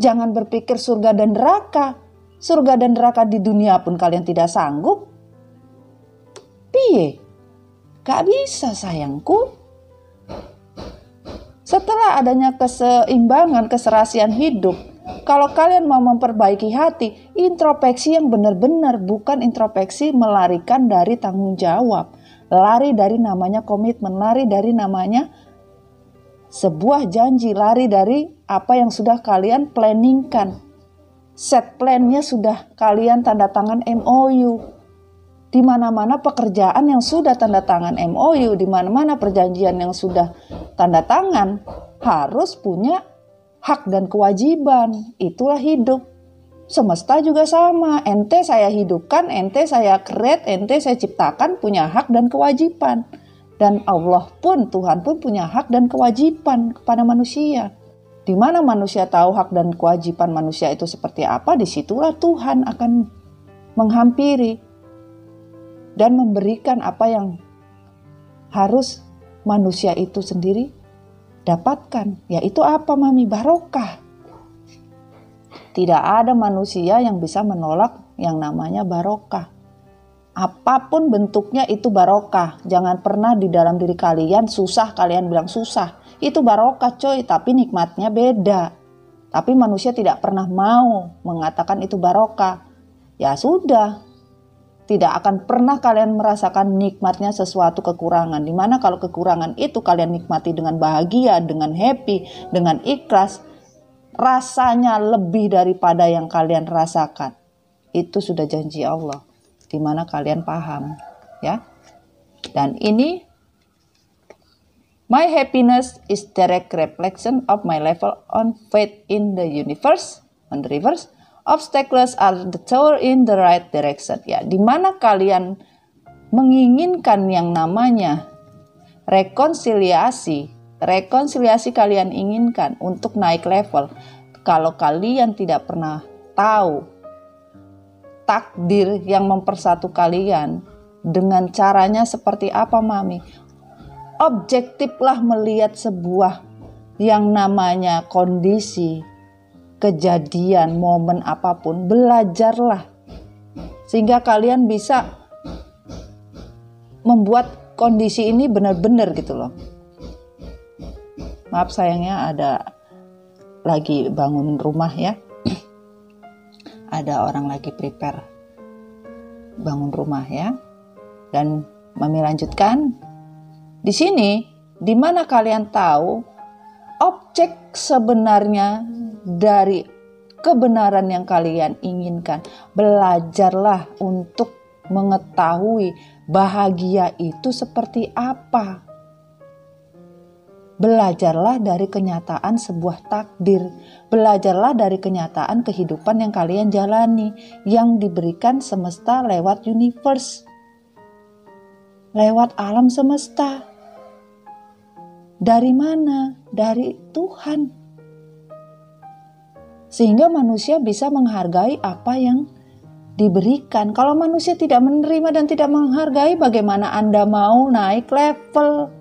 Jangan berpikir surga dan neraka. Surga dan neraka di dunia pun kalian tidak sanggup. Piye? Gak bisa sayangku. Setelah adanya keseimbangan, keserasian hidup, kalau kalian mau memperbaiki hati, introspeksi yang benar-benar, bukan introspeksi melarikan dari tanggung jawab. Lari dari namanya komitmen, lari dari namanya sebuah janji, lari dari apa yang sudah kalian planningkan. Set plan-nya sudah kalian tanda tangan MOU. Di mana-mana pekerjaan yang sudah tanda tangan MOU, di mana-mana perjanjian yang sudah tanda tangan, harus punya hak dan kewajiban. Itulah hidup. Semesta juga sama. Ente saya hidupkan, ente saya create, ente saya ciptakan, punya hak dan kewajiban. Dan Allah pun, Tuhan pun punya hak dan kewajiban kepada manusia. Di mana manusia tahu hak dan kewajiban manusia itu seperti apa, disitulah Tuhan akan menghampiri dan memberikan apa yang harus manusia itu sendiri dapatkan. Yaitu apa, Mami? Barokah. Tidak ada manusia yang bisa menolak yang namanya barokah. Apapun bentuknya itu barokah. Jangan pernah di dalam diri kalian susah, kalian bilang susah. Itu barokah coy, tapi nikmatnya beda. Tapi manusia tidak pernah mau mengatakan itu barokah. Ya sudah, tidak akan pernah kalian merasakan nikmatnya sesuatu kekurangan. Dimana kalau kekurangan itu kalian nikmati dengan bahagia, dengan happy, dengan ikhlas, rasanya lebih daripada yang kalian rasakan. Itu sudah janji Allah. Dimana kalian paham, ya. Dan ini, my happiness is direct reflection of my level on faith in the universe. On the reverse, obstacles are the tower in the right direction. Ya, di mana kalian menginginkan yang namanya rekonsiliasi kalian inginkan untuk naik level. Kalau kalian tidak pernah tahu takdir yang mempersatu kalian dengan caranya seperti apa, Mami? Objektiflah melihat sebuah yang namanya kondisi, kejadian, momen apapun, belajarlah sehingga kalian bisa membuat kondisi ini benar-benar gitu loh. Maaf sayangnya ada lagi bangun rumah ya. Ada orang lagi prepare bangun rumah ya. Dan Mami lanjutkan. Di sini, di mana kalian tahu objek sebenarnya dari kebenaran yang kalian inginkan. Belajarlah untuk mengetahui bahagia itu seperti apa. Belajarlah dari kenyataan sebuah takdir. Belajarlah dari kenyataan kehidupan yang kalian jalani, yang diberikan semesta lewat universe, lewat alam semesta. Dari mana? Dari Tuhan. Sehingga manusia bisa menghargai apa yang diberikan. Kalau manusia tidak menerima dan tidak menghargai, bagaimana Anda mau naik level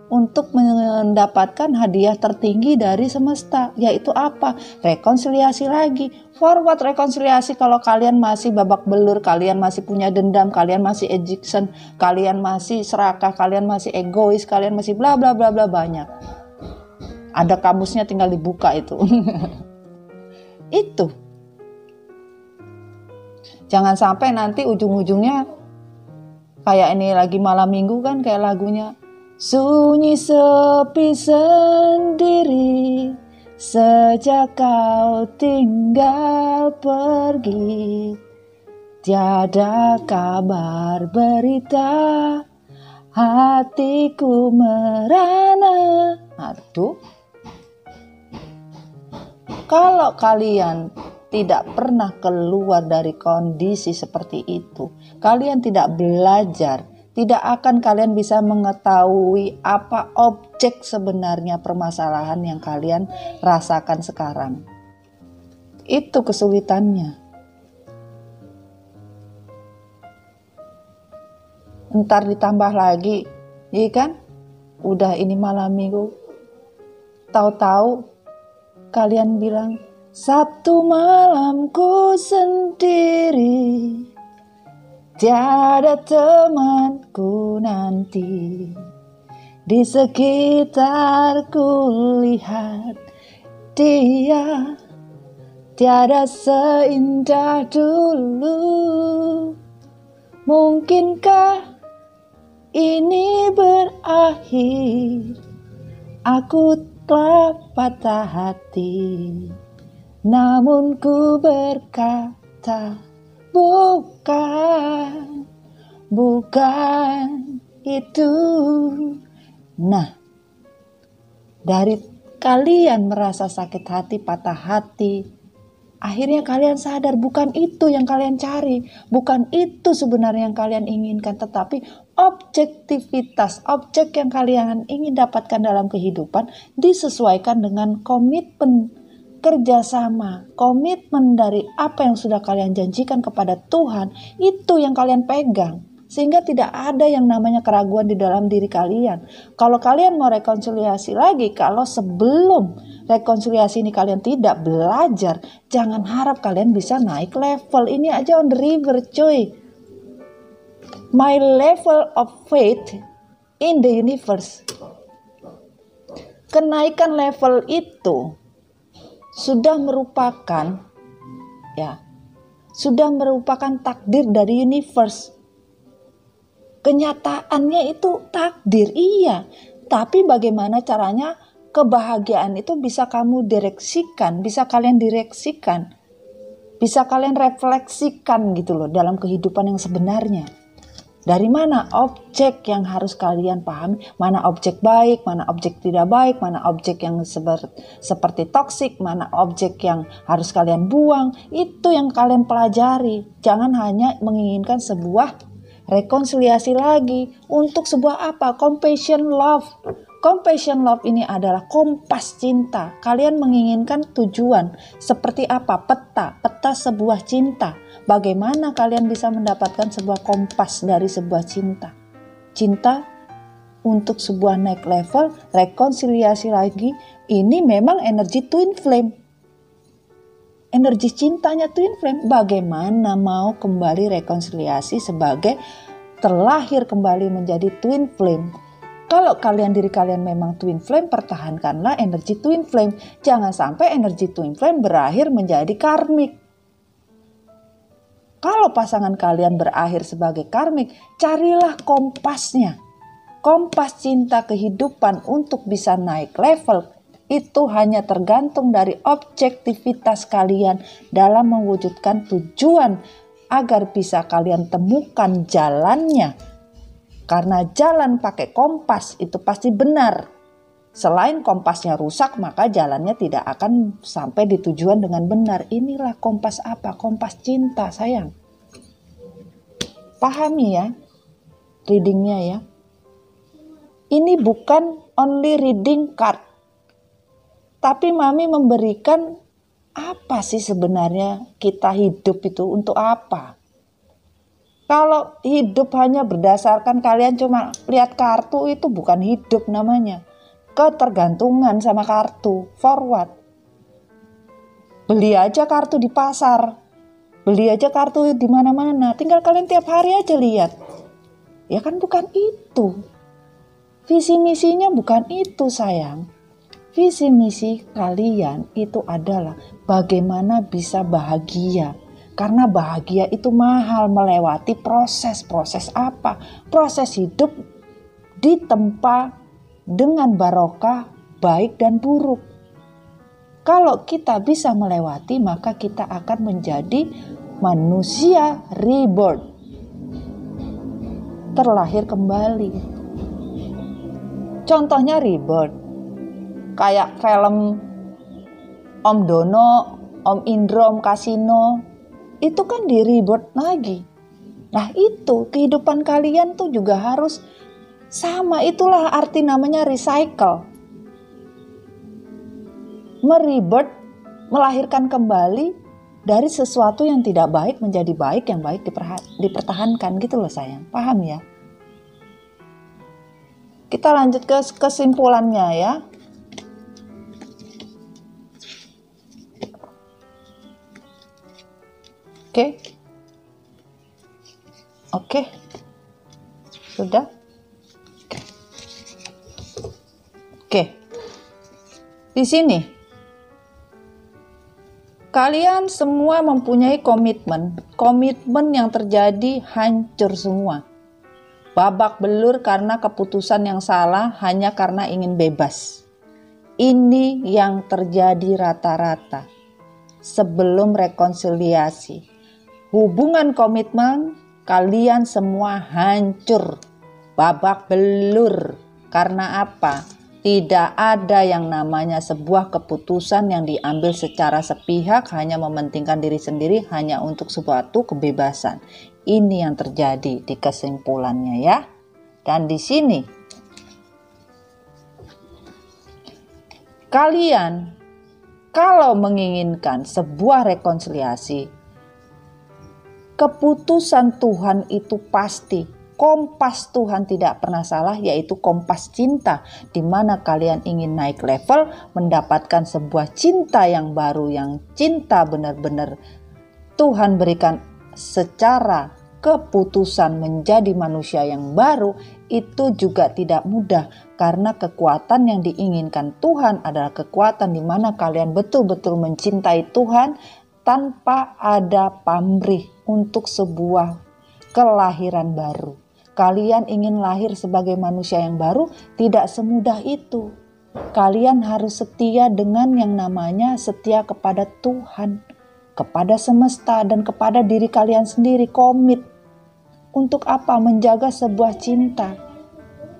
untuk mendapatkan hadiah tertinggi dari semesta? Yaitu apa? Rekonsiliasi lagi. Forward rekonsiliasi. Kalau kalian masih babak belur, kalian masih punya dendam, kalian masih addiction, kalian masih serakah, kalian masih egois, kalian masih bla bla bla bla, banyak. Ada kamusnya, tinggal dibuka itu. Itu. Jangan sampai nanti ujung-ujungnya kayak ini lagi malam minggu kan, kayak lagunya. Sunyi sepi sendiri sejak kau tinggal pergi, tiada kabar berita, hatiku merana. Aduh, kalau kalian tidak pernah keluar dari kondisi seperti itu, kalian tidak belajar, tidak akan kalian bisa mengetahui apa objek sebenarnya permasalahan yang kalian rasakan sekarang. Itu kesulitannya. Ntar ditambah lagi, iya kan? Udah ini malam minggu, tahu-tahu kalian bilang, Sabtu malamku sendiri, tiada temanku nanti. Di sekitarku lihat dia, tiada seindah dulu. Mungkinkah ini berakhir? Aku telah patah hati, namun ku berkata bukan, bukan itu. Nah, dari kalian merasa sakit hati, patah hati, akhirnya kalian sadar bukan itu yang kalian cari, bukan itu sebenarnya yang kalian inginkan, tetapi objektivitas, objek yang kalian ingin dapatkan dalam kehidupan disesuaikan dengan komitmen kerjasama, komitmen dari apa yang sudah kalian janjikan kepada Tuhan, itu yang kalian pegang. Sehingga tidak ada yang namanya keraguan di dalam diri kalian. Kalau kalian mau rekonsiliasi lagi, kalau sebelum rekonsiliasi ini kalian tidak belajar, jangan harap kalian bisa naik level. Ini aja on the river, cuy. My level of faith in the universe. Kenaikan level itu sudah merupakan takdir dari universe. Kenyataannya itu takdir, iya. Tapi bagaimana caranya kebahagiaan itu bisa kamu direksikan, bisa kalian direksikan, bisa kalian refleksikan gitu loh dalam kehidupan yang sebenarnya. Dari mana objek yang harus kalian pahami, mana objek baik, mana objek tidak baik, mana objek yang seperti toksik, mana objek yang harus kalian buang, itu yang kalian pelajari. Jangan hanya menginginkan sebuah rekonsiliasi lagi. Untuk sebuah apa? Compassion love. Compassion love ini adalah kompas cinta. Kalian menginginkan tujuan seperti apa? Peta sebuah cinta. Bagaimana kalian bisa mendapatkan sebuah kompas dari sebuah cinta? Cinta untuk sebuah naik level, rekonsiliasi lagi. Ini memang energi twin flame. Energi cintanya twin flame. Bagaimana mau kembali rekonsiliasi sebagai terlahir kembali menjadi twin flame? Kalau diri kalian memang twin flame, pertahankanlah energi twin flame. Jangan sampai energi twin flame berakhir menjadi karmik. Kalau pasangan kalian berakhir sebagai karmik, carilah kompasnya. Kompas cinta kehidupan untuk bisa naik level itu hanya tergantung dari objektivitas kalian dalam mewujudkan tujuan agar bisa kalian temukan jalannya. Karena jalan pakai kompas itu pasti benar. Selain kompasnya rusak, maka jalannya tidak akan sampai di tujuan dengan benar. Inilah kompas apa? Kompas cinta, sayang. Pahami ya, readingnya ya. Ini bukan only reading card. Tapi Mami memberikan apa sih sebenarnya kita hidup itu untuk apa? Kalau hidup hanya berdasarkan kalian cuma lihat kartu, itu bukan hidup namanya. Ketergantungan sama kartu, forward. Beli aja kartu di pasar, beli aja kartu di mana-mana, tinggal kalian tiap hari aja lihat. Ya kan bukan itu. Visi misinya bukan itu, sayang. Visi misi kalian itu adalah bagaimana bisa bahagia. Karena bahagia itu mahal, melewati proses-proses apa? Proses hidup ditempa dengan barokah baik dan buruk. Kalau kita bisa melewati, maka kita akan menjadi manusia reborn, terlahir kembali. Contohnya reborn, kayak film Om Dono, Om Indro, Om Kasino, itu kan di reborn lagi. Nah itu kehidupan kalian tuh juga harus sama, itulah arti namanya recycle. Merebirth, melahirkan kembali dari sesuatu yang tidak baik menjadi baik, yang baik dipertahankan gitu loh sayang. Paham ya? Kita lanjut ke kesimpulannya ya. Oke. Oke. Sudah? Oke. Di sini kalian semua mempunyai komitmen. Komitmen yang terjadi hancur semua. Babak belur karena keputusan yang salah hanya karena ingin bebas. Ini yang terjadi rata-rata sebelum rekonsiliasi. Hubungan komitmen kalian semua hancur. Babak belur. Karena apa? Tidak ada yang namanya sebuah keputusan yang diambil secara sepihak hanya mementingkan diri sendiri hanya untuk suatu kebebasan. Ini yang terjadi di kesimpulannya ya. Dan di sini kalian kalau menginginkan sebuah rekonsiliasi, keputusan Tuhan itu pasti. Kompas Tuhan tidak pernah salah, yaitu kompas cinta, di mana kalian ingin naik level, mendapatkan sebuah cinta yang baru, yang cinta benar-benar Tuhan berikan secara keputusan menjadi manusia yang baru. Itu juga tidak mudah, karena kekuatan yang diinginkan Tuhan adalah kekuatan di mana kalian betul-betul mencintai Tuhan tanpa ada pamrih untuk sebuah kelahiran baru. Kalian ingin lahir sebagai manusia yang baru, tidak semudah itu. Kalian harus setia dengan yang namanya setia kepada Tuhan, kepada semesta, dan kepada diri kalian sendiri. Komit. Untuk apa? Menjaga sebuah cinta.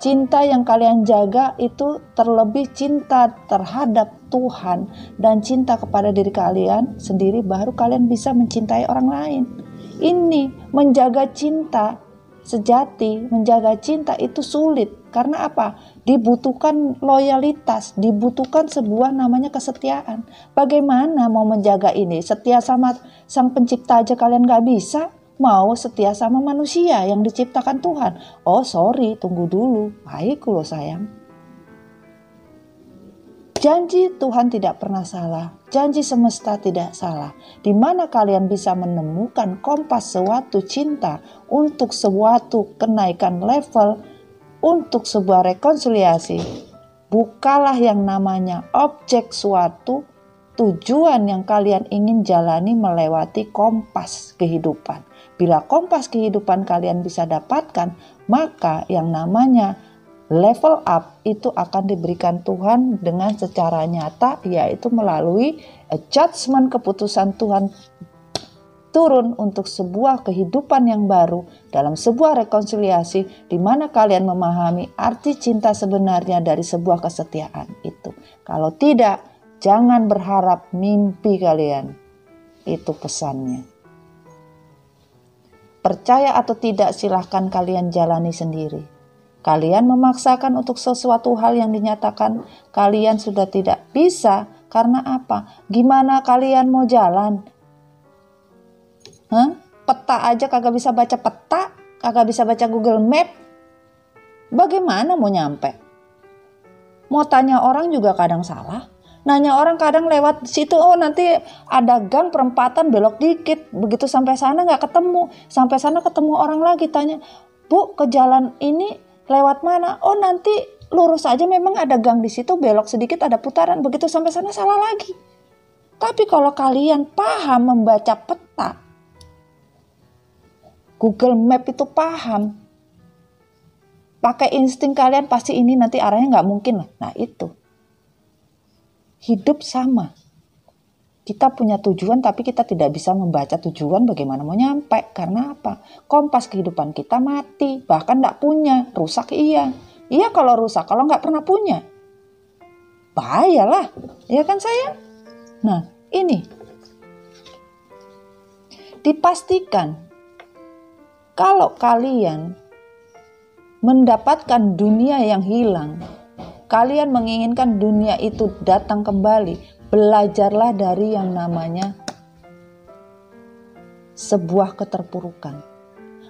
Cinta yang kalian jaga itu terlebih cinta terhadap Tuhan dan cinta kepada diri kalian sendiri, baru kalian bisa mencintai orang lain. Ini menjaga cinta sejati, menjaga cinta itu sulit. Karena apa? Dibutuhkan loyalitas, dibutuhkan sebuah namanya kesetiaan. Bagaimana mau menjaga ini? Setia sama Sang Pencipta aja kalian gak bisa, mau setia sama manusia yang diciptakan Tuhan. Oh sorry, tunggu dulu. Baik loh sayang. Janji Tuhan tidak pernah salah, janji semesta tidak salah. Di mana kalian bisa menemukan kompas suatu cinta untuk suatu kenaikan level, untuk sebuah rekonsiliasi. Bukalah yang namanya objek suatu tujuan yang kalian ingin jalani melewati kompas kehidupan. Bila kompas kehidupan kalian bisa dapatkan, maka yang namanya level up itu akan diberikan Tuhan dengan secara nyata, yaitu melalui judgment, keputusan Tuhan turun untuk sebuah kehidupan yang baru dalam sebuah rekonsiliasi, di mana kalian memahami arti cinta sebenarnya dari sebuah kesetiaan itu. Kalau tidak, jangan berharap mimpi kalian. Itu pesannya. Percaya atau tidak, silahkan kalian jalani sendiri. Kalian memaksakan untuk sesuatu hal yang dinyatakan kalian sudah tidak bisa. Karena apa? Gimana kalian mau jalan? Peta aja kagak bisa baca peta, kagak bisa baca Google Map. Bagaimana mau nyampe? Mau tanya orang juga kadang salah. Nanya orang kadang lewat situ, oh nanti ada gang perempatan belok dikit. Begitu sampai sana gak ketemu. Sampai sana ketemu orang lagi tanya, Bu ke jalan ini lewat mana? Oh nanti lurus aja, memang ada gang di situ, belok sedikit ada putaran. Begitu sampai sana salah lagi. Tapi kalau kalian paham membaca peta, Google Map itu paham, pakai insting kalian pasti ini nanti arahnya nggak mungkin lah. Nah itu, hidup sama. Kita punya tujuan tapi kita tidak bisa membaca tujuan, bagaimana mau nyampe. Karena apa? Kompas kehidupan kita mati, bahkan gak punya. Rusak iya. Iya kalau rusak, kalau gak pernah punya, bahayalah. Ya kan sayang? Nah ini, dipastikan kalau kalian mendapatkan dunia yang hilang, kalian menginginkan dunia itu datang kembali, belajarlah dari yang namanya sebuah keterpurukan.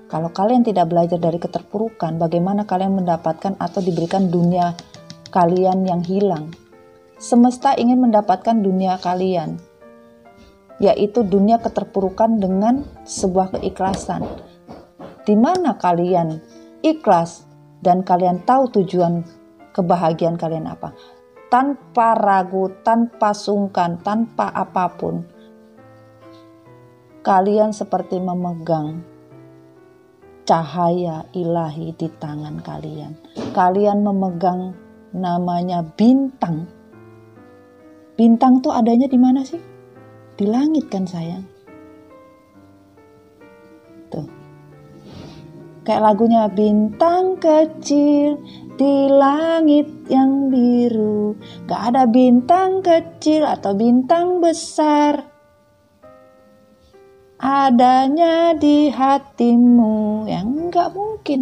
Kalau kalian tidak belajar dari keterpurukan, bagaimana kalian mendapatkan atau diberikan dunia kalian yang hilang? Semesta ingin mendapatkan dunia kalian. yaitu dunia keterpurukan dengan sebuah keikhlasan. Di mana kalian ikhlas dan kalian tahu tujuan kebahagiaan kalian apa. Tanpa ragu, tanpa sungkan, tanpa apapun. Kalian seperti memegang cahaya ilahi di tangan kalian. Kalian memegang namanya bintang. Bintang tuh adanya di mana sih? Di langit kan sayang. Tuh. Kayak lagunya, bintang kecil di langit yang biru. Gak ada bintang kecil atau bintang besar, adanya di hatimu. Yang gak mungkin.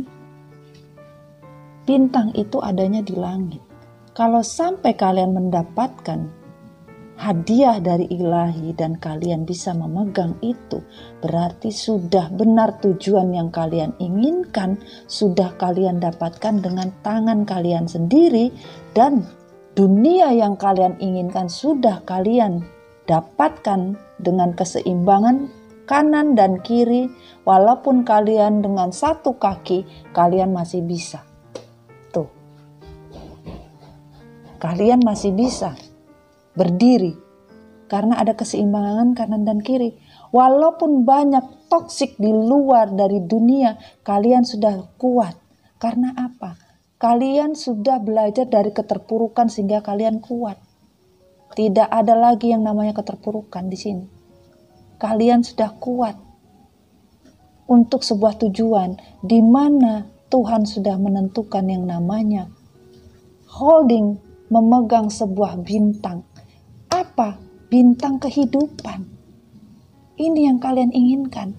Bintang itu adanya di langit. Kalau sampai kalian mendapatkan hadiah dari ilahi dan kalian bisa memegang itu, berarti sudah benar tujuan yang kalian inginkan, sudah kalian dapatkan dengan tangan kalian sendiri, dan dunia yang kalian inginkan sudah kalian dapatkan dengan keseimbangan kanan dan kiri. Walaupun kalian dengan satu kaki, kalian masih bisa. Tuh, kalian masih bisa berdiri karena ada keseimbangan kanan dan kiri. Walaupun banyak toksik di luar dari dunia, kalian sudah kuat. Karena apa? Kalian sudah belajar dari keterpurukan sehingga kalian kuat. Tidak ada lagi yang namanya keterpurukan di sini. Kalian sudah kuat untuk sebuah tujuan di mana Tuhan sudah menentukan yang namanya holding, memegang sebuah bintang. Apa? Bintang kehidupan. Ini yang kalian inginkan.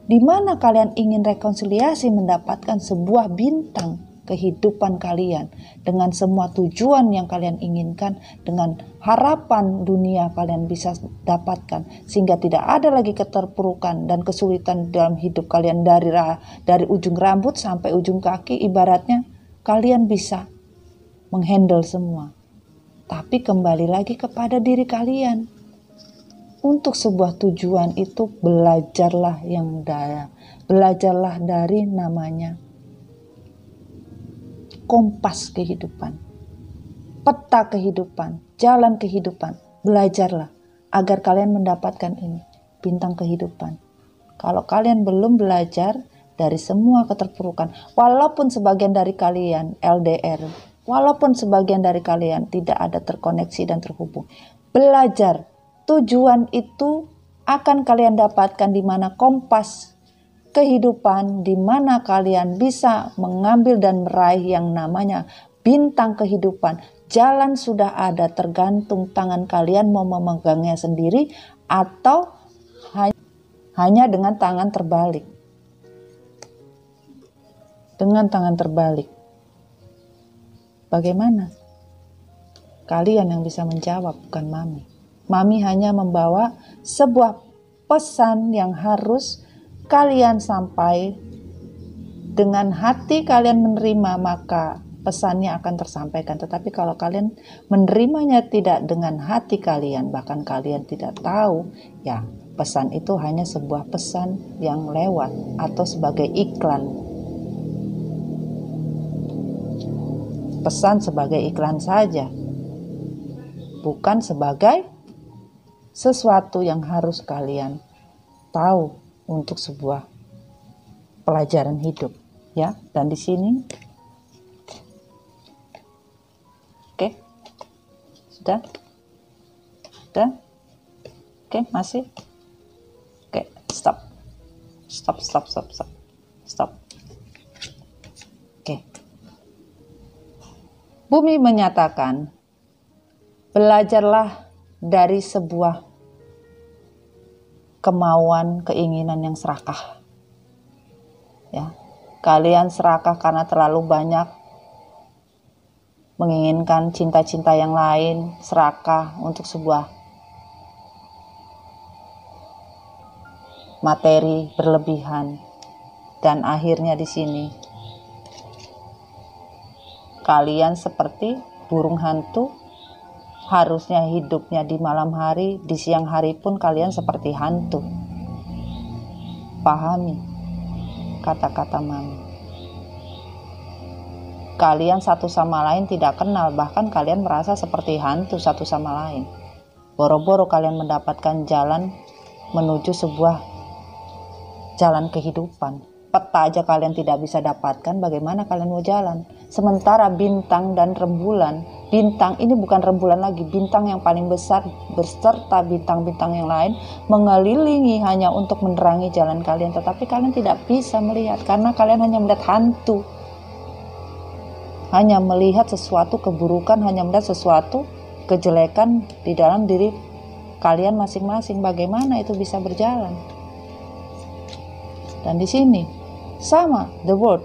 Di mana kalian ingin rekonsiliasi mendapatkan sebuah bintang kehidupan kalian dengan semua tujuan yang kalian inginkan, dengan harapan dunia kalian bisa dapatkan, sehingga tidak ada lagi keterpurukan dan kesulitan dalam hidup kalian dari ujung rambut sampai ujung kaki. Ibaratnya kalian bisa menghandle semua. Tapi kembali lagi kepada diri kalian. Untuk sebuah tujuan itu belajarlah dari namanya kompas kehidupan, peta kehidupan, jalan kehidupan. Belajarlah agar kalian mendapatkan ini, bintang kehidupan. Kalau kalian belum belajar dari semua keterpurukan, walaupun sebagian dari kalian LDR, walaupun sebagian dari kalian tidak ada terkoneksi dan terhubung, belajar. Tujuan itu akan kalian dapatkan di mana kompas kehidupan, di mana kalian bisa mengambil dan meraih yang namanya bintang kehidupan. Jalan sudah ada, tergantung tangan kalian mau memegangnya sendiri atau hanya dengan tangan terbalik. Dengan tangan terbalik. Bagaimana? Kalian yang bisa menjawab, bukan Mami. Mami hanya membawa sebuah pesan yang harus kalian sampai dengan hati kalian menerima, maka pesannya akan tersampaikan. Tetapi kalau kalian menerimanya tidak dengan hati kalian, bahkan kalian tidak tahu, ya pesan itu hanya sebuah pesan yang lewat atau sebagai iklan. Pesan sebagai iklan saja, bukan sebagai sesuatu yang harus kalian tahu untuk sebuah pelajaran hidup, ya. Dan di sini, oke, sudah, oke, masih, oke, stop, oke. Bumi menyatakan, belajarlah dari sebuah kemauan, keinginan yang serakah. Ya, kalian serakah karena terlalu banyak menginginkan cinta-cinta yang lain, serakah untuk sebuah materi berlebihan, dan akhirnya di sini kalian seperti burung hantu Harusnya hidupnya di malam hari, di siang hari pun kalian seperti hantu. Pahami kata-kata mami. Kalian satu sama lain tidak kenal, bahkan kalian merasa seperti hantu satu sama lain. Boro-boro kalian mendapatkan jalan menuju sebuah jalan kehidupan. Peta aja kalian tidak bisa dapatkan, bagaimana kalian mau jalan? Sementara bintang dan rembulan, bintang ini bukan rembulan lagi, bintang yang paling besar beserta bintang-bintang yang lain mengelilingi hanya untuk menerangi jalan kalian, tetapi kalian tidak bisa melihat karena kalian hanya melihat hantu, hanya melihat sesuatu keburukan, hanya melihat sesuatu kejelekan di dalam diri kalian masing-masing. Bagaimana itu bisa berjalan? Dan di sini sama the word,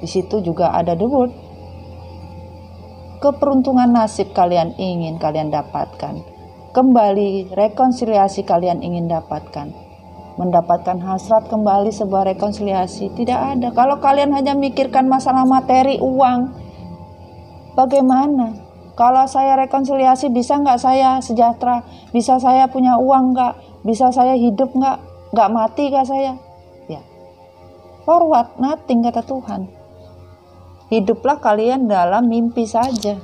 di situ juga ada the word. Keberuntungan nasib kalian ingin kalian dapatkan, kembali rekonsiliasi kalian ingin dapatkan, mendapatkan hasrat kembali sebuah rekonsiliasi tidak ada. Kalau kalian hanya mikirkan masalah materi, uang, bagaimana? Kalau saya rekonsiliasi, bisa nggak saya sejahtera? Bisa saya punya uang nggak? Bisa saya hidup nggak? Nggak mati nggak saya? Ya, forward, nothing kata Tuhan. Hiduplah kalian dalam mimpi saja.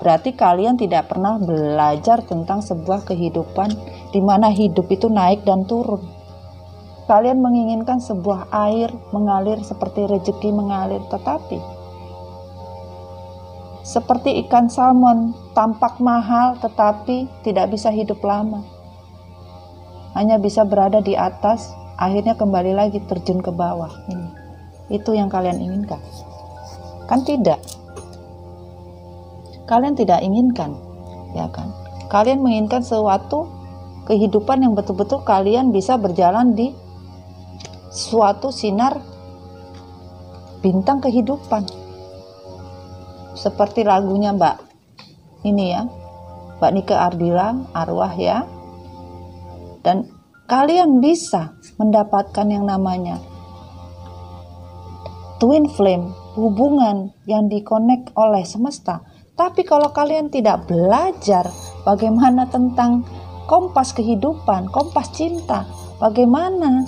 Berarti kalian tidak pernah belajar tentang sebuah kehidupan di mana hidup itu naik dan turun. Kalian menginginkan sebuah air mengalir seperti rezeki mengalir, tetapi seperti ikan salmon tampak mahal tetapi tidak bisa hidup lama. Hanya bisa berada di atas, akhirnya kembali lagi terjun ke bawah. Itu yang kalian inginkan? Kan tidak. Kalian tidak inginkan, ya kan? Kalian menginginkan suatu kehidupan yang betul-betul kalian bisa berjalan di suatu sinar bintang kehidupan. Seperti lagunya Mbak ini ya, Mbak Nike Ardila, arwah ya. Dan kalian bisa mendapatkan yang namanya twin flame, hubungan yang dikonek oleh semesta. Tapi kalau kalian tidak belajar bagaimana tentang kompas kehidupan, kompas cinta, bagaimana?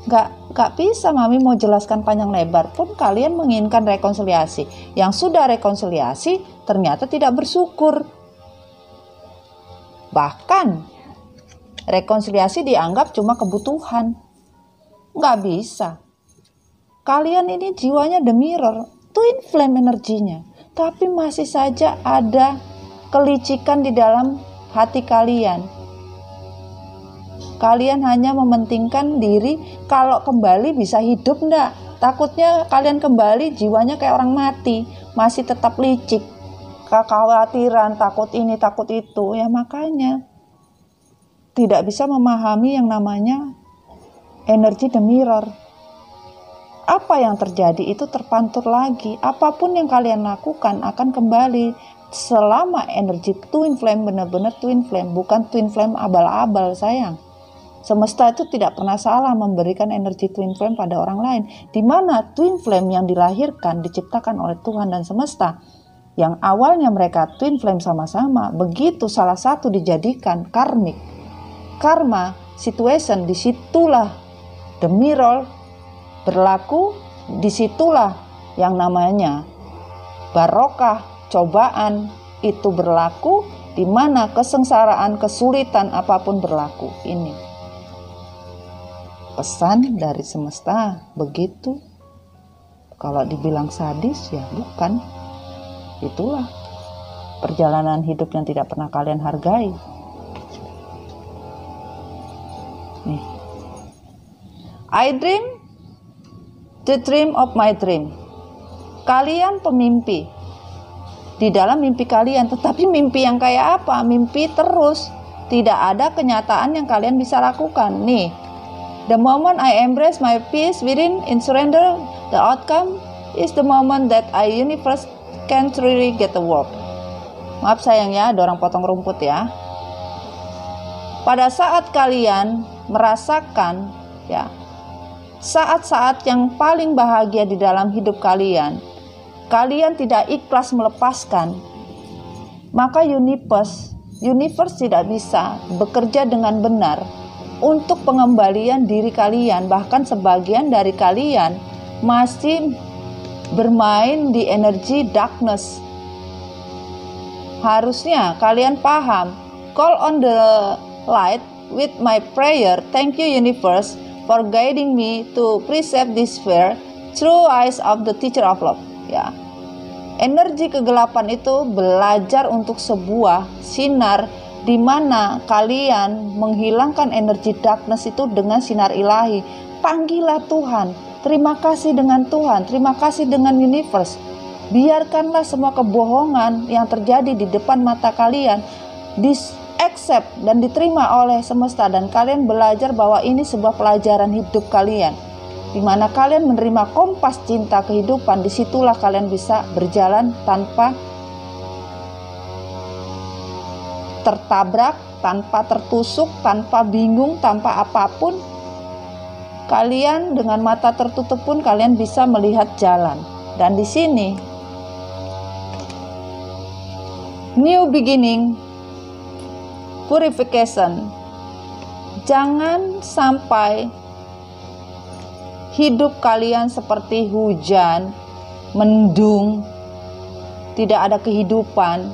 Nggak bisa mami mau jelaskan panjang lebar pun kalian menginginkan rekonsiliasi. Yang sudah rekonsiliasi ternyata tidak bersyukur. Bahkan rekonsiliasi dianggap cuma kebutuhan. Nggak bisa. Kalian ini jiwanya the mirror, twin flame energinya. Tapi masih saja ada kelicikan di dalam hati kalian. Kalian hanya mementingkan diri, kalau kembali bisa hidup enggak. Takutnya kalian kembali jiwanya kayak orang mati, masih tetap licik. Kekhawatiran, takut ini, takut itu. Ya makanya tidak bisa memahami yang namanya energi the mirror. Apa yang terjadi itu terpantur lagi. Apapun yang kalian lakukan akan kembali. Selama energi twin flame benar-benar twin flame, bukan twin flame abal-abal sayang. Semesta itu tidak pernah salah memberikan energi twin flame pada orang lain. Di mana twin flame yang dilahirkan, diciptakan oleh Tuhan dan semesta, yang awalnya mereka twin flame sama-sama, begitu salah satu dijadikan karmik, karma, situation, disitulah the mirror berlaku, disitulah yang namanya barokah, cobaan itu berlaku, di mana kesengsaraan, kesulitan apapun berlaku. Ini pesan dari semesta begitu. Kalau dibilang sadis ya bukan. Itulah perjalanan hidup yang tidak pernah kalian hargai. Nih. I dream the dream of my dream. Kalian pemimpi di dalam mimpi kalian, tetapi mimpi yang kayak apa? Mimpi terus. Tidak ada kenyataan yang kalian bisa lakukan. Nih, the moment I embrace my peace within and surrender, the outcome is the moment that I universe can truly get the work. Maaf sayang ya, ada orang potong rumput ya. Pada saat kalian merasakan ya saat-saat yang paling bahagia di dalam hidup kalian, kalian tidak ikhlas melepaskan, maka universe tidak bisa bekerja dengan benar untuk pengembalian diri kalian. Bahkan sebagian dari kalian masih bermain di energi darkness. Harusnya kalian paham, call on the light with my prayer. Thank you universe for guiding me to perceive this sphere through eyes of the teacher of love. Ya, energi kegelapan itu belajar untuk sebuah sinar di mana kalian menghilangkan energi darkness itu dengan sinar ilahi. Panggillah Tuhan, terima kasih dengan Tuhan, terima kasih dengan universe. Biarkanlah semua kebohongan yang terjadi di depan mata kalian accept dan diterima oleh semesta, dan kalian belajar bahwa ini sebuah pelajaran hidup kalian, di mana kalian menerima kompas cinta kehidupan. Disitulah kalian bisa berjalan tanpa tertabrak, tanpa tertusuk, tanpa bingung, tanpa apapun. Kalian dengan mata tertutup pun kalian bisa melihat jalan. Dan di sini new beginning, purification. Jangan sampai hidup kalian seperti hujan, mendung, tidak ada kehidupan.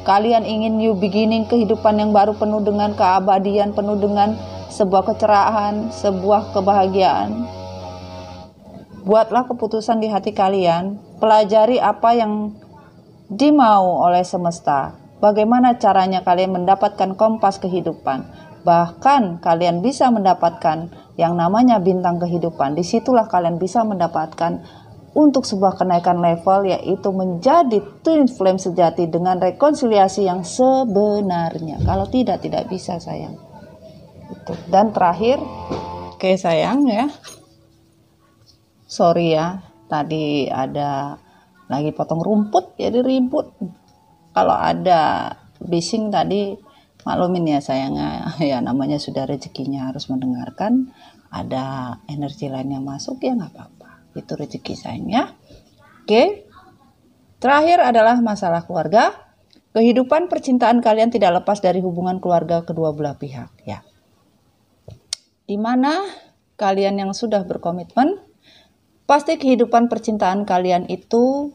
Kalian ingin new beginning, kehidupan yang baru penuh dengan keabadian, penuh dengan sebuah kecerahan, sebuah kebahagiaan. Buatlah keputusan di hati kalian, pelajari apa yang dimau oleh semesta. Bagaimana caranya kalian mendapatkan kompas kehidupan. Bahkan kalian bisa mendapatkan yang namanya bintang kehidupan. Disitulah kalian bisa mendapatkan untuk sebuah kenaikan level, yaitu menjadi twin flame sejati dengan rekonsiliasi yang sebenarnya. Kalau tidak bisa sayang. Itu. Dan terakhir, oke sayang ya, sorry ya, tadi ada lagi potong rumput jadi ribut. Kalau ada bising tadi maklumin ya sayangnya, ya namanya sudah rezekinya harus mendengarkan. Ada energi lain yang masuk ya nggak apa-apa, itu rezeki sayangnya. Oke, terakhir adalah masalah keluarga. Kehidupan percintaan kalian tidak lepas dari hubungan keluarga kedua belah pihak ya, dimana kalian yang sudah berkomitmen, pasti kehidupan percintaan kalian itu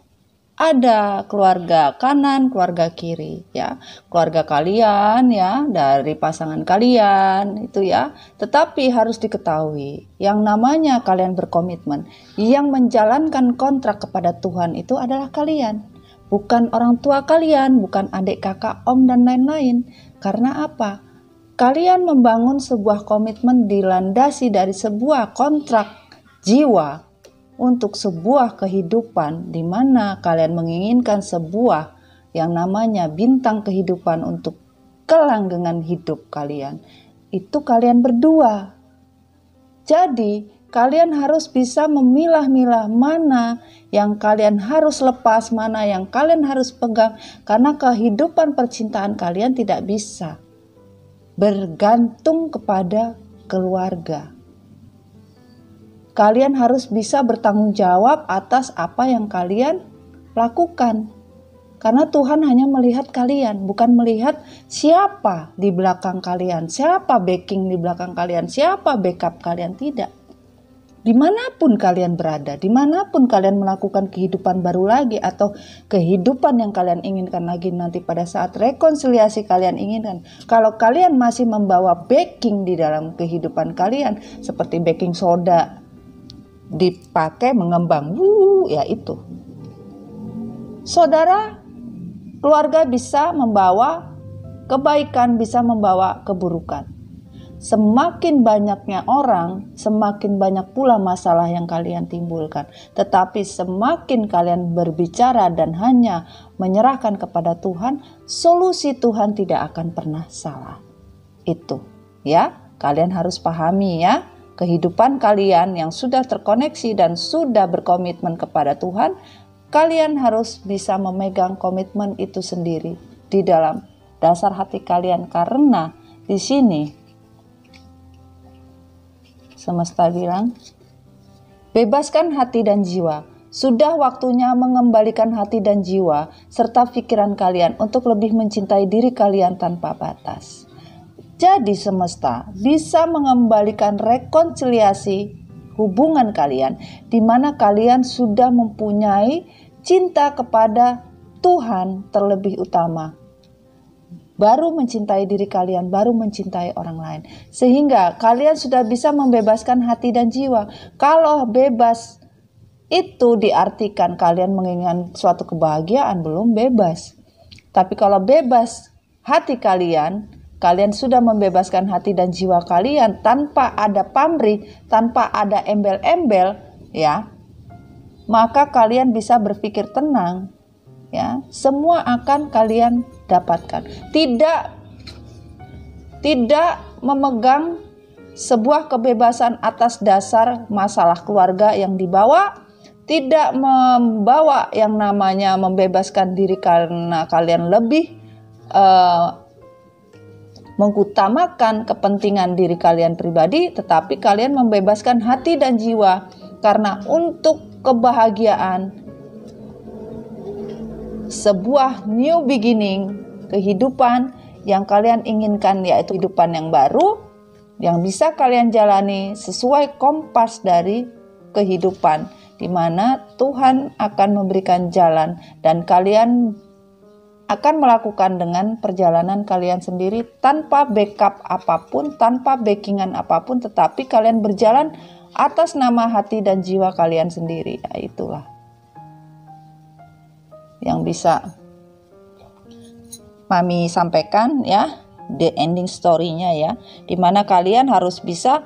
ada keluarga kanan, keluarga kiri ya. Keluarga kalian ya, dari pasangan kalian itu ya. Tetapi harus diketahui, yang namanya kalian berkomitmen, yang menjalankan kontrak kepada Tuhan itu adalah kalian. Bukan orang tua kalian, bukan adik, kakak, om, dan lain-lain. Karena apa? Kalian membangun sebuah komitmen dilandasi dari sebuah kontrak jiwa untuk sebuah kehidupan di mana kalian menginginkan sebuah yang namanya bintang kehidupan untuk kelanggengan hidup kalian. Itu kalian berdua. Jadi kalian harus bisa memilah-milah mana yang kalian harus lepas, mana yang kalian harus pegang. Karena kehidupan percintaan kalian tidak bisa bergantung kepada keluarga. Kalian harus bisa bertanggung jawab atas apa yang kalian lakukan. Karena Tuhan hanya melihat kalian, bukan melihat siapa di belakang kalian, siapa backing di belakang kalian, siapa backup kalian, tidak. Dimanapun kalian berada, dimanapun kalian melakukan kehidupan baru lagi atau kehidupan yang kalian inginkan lagi nanti pada saat rekonsiliasi kalian inginkan. Kalau kalian masih membawa backing di dalam kehidupan kalian, seperti baking soda, dipakai mengembang, ya itu. Saudara, keluarga bisa membawa kebaikan, bisa membawa keburukan. Semakin banyaknya orang, semakin banyak pula masalah yang kalian timbulkan. Tetapi semakin kalian berbicara dan hanya menyerahkan kepada Tuhan, solusi Tuhan tidak akan pernah salah. Itu, ya, kalian harus pahami ya. Kehidupan kalian yang sudah terkoneksi dan sudah berkomitmen kepada Tuhan, kalian harus bisa memegang komitmen itu sendiri di dalam dasar hati kalian. Karena di sini semesta bilang, bebaskan hati dan jiwa, Sudah waktunya mengembalikan hati dan jiwa serta pikiran kalian untuk lebih mencintai diri kalian tanpa batas. Jadi semesta bisa mengembalikan rekonsiliasi hubungan kalian di mana kalian sudah mempunyai cinta kepada Tuhan terlebih utama. Baru mencintai diri kalian, baru mencintai orang lain. Sehingga kalian sudah bisa membebaskan hati dan jiwa. Kalau bebas itu diartikan kalian menginginkan suatu kebahagiaan, belum bebas. Tapi kalau bebas hati kalian, kalian sudah membebaskan hati dan jiwa kalian tanpa ada pamrih, tanpa ada embel-embel, ya. Maka kalian bisa berpikir tenang, ya. Semua akan kalian dapatkan. Tidak memegang sebuah kebebasan atas dasar masalah keluarga yang dibawa, tidak membawa yang namanya membebaskan diri karena kalian lebih mengutamakan kepentingan diri kalian pribadi, tetapi kalian membebaskan hati dan jiwa karena untuk kebahagiaan sebuah new beginning, kehidupan yang kalian inginkan, yaitu kehidupan yang baru yang bisa kalian jalani sesuai kompas dari kehidupan, di mana Tuhan akan memberikan jalan dan kalian akan melakukan dengan perjalanan kalian sendiri tanpa backup apapun, tanpa backingan apapun, tetapi kalian berjalan atas nama hati dan jiwa kalian sendiri. Ya, itulah yang bisa Mami sampaikan, ya, the ending story-nya, ya, dimana kalian harus bisa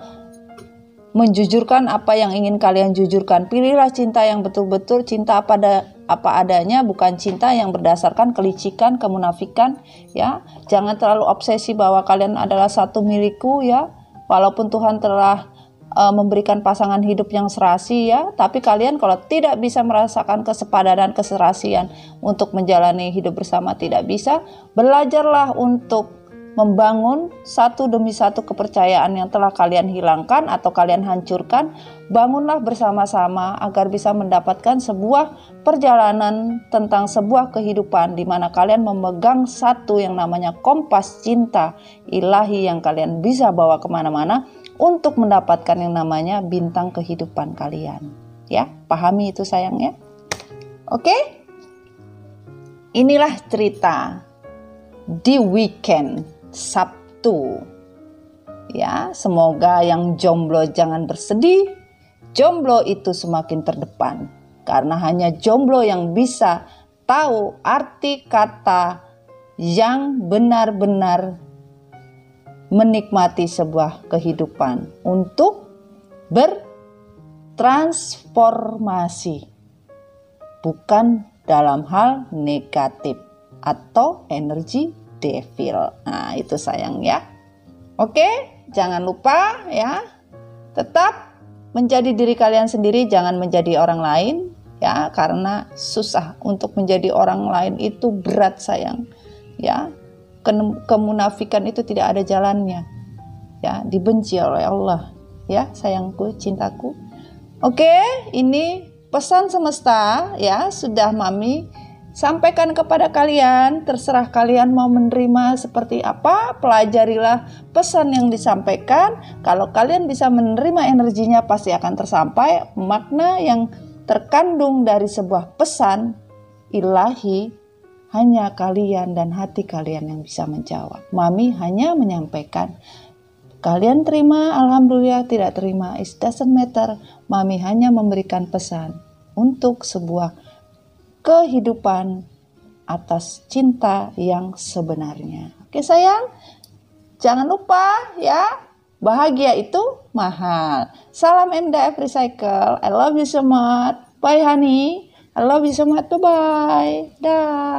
menjujurkan apa yang ingin kalian jujurkan. Pilihlah cinta yang betul-betul cinta apa adanya, bukan cinta yang berdasarkan kelicikan, kemunafikan, ya. Jangan terlalu obsesi bahwa kalian adalah satu milikku, ya. Walaupun Tuhan telah memberikan pasangan hidup yang serasi, ya, tapi kalian kalau tidak bisa merasakan kesepadanan, keserasian untuk menjalani hidup bersama, tidak bisa. Belajarlah untuk membangun satu demi satu kepercayaan yang telah kalian hilangkan atau kalian hancurkan. Bangunlah bersama-sama agar bisa mendapatkan sebuah perjalanan tentang sebuah kehidupan di mana kalian memegang satu yang namanya kompas cinta ilahi yang kalian bisa bawa kemana-mana untuk mendapatkan yang namanya bintang kehidupan kalian. Ya, pahami itu sayangnya. Oke? Inilah cerita di weekend Sabtu. Ya, semoga yang jomblo jangan bersedih. Jomblo itu semakin terdepan. Karena hanya jomblo yang bisa tahu arti kata yang benar-benar menikmati sebuah kehidupan untuk bertransformasi. Bukan dalam hal negatif atau energi devil. Nah, itu sayang, ya. Oke, jangan lupa, ya, tetap menjadi diri kalian sendiri, jangan menjadi orang lain, ya, karena susah untuk menjadi orang lain itu berat sayang, ya. Kemunafikan itu tidak ada jalannya, ya, dibenci oleh Allah, ya, sayangku, cintaku. Oke, ini pesan semesta, ya, sudah Mami sampaikan kepada kalian. Terserah kalian mau menerima seperti apa, pelajarilah pesan yang disampaikan. Kalau kalian bisa menerima energinya, pasti akan tersampai makna yang terkandung dari sebuah pesan ilahi. Hanya kalian dan hati kalian yang bisa menjawab. Mami hanya menyampaikan. Kalian terima, alhamdulillah, tidak terima, it doesn't matter. Mami hanya memberikan pesan untuk sebuah kehidupan atas cinta yang sebenarnya. Oke sayang, jangan lupa, ya, bahagia itu mahal. Salam MDF Recycle, I love you so much. Bye honey, I love you so much, bye-bye. Dah.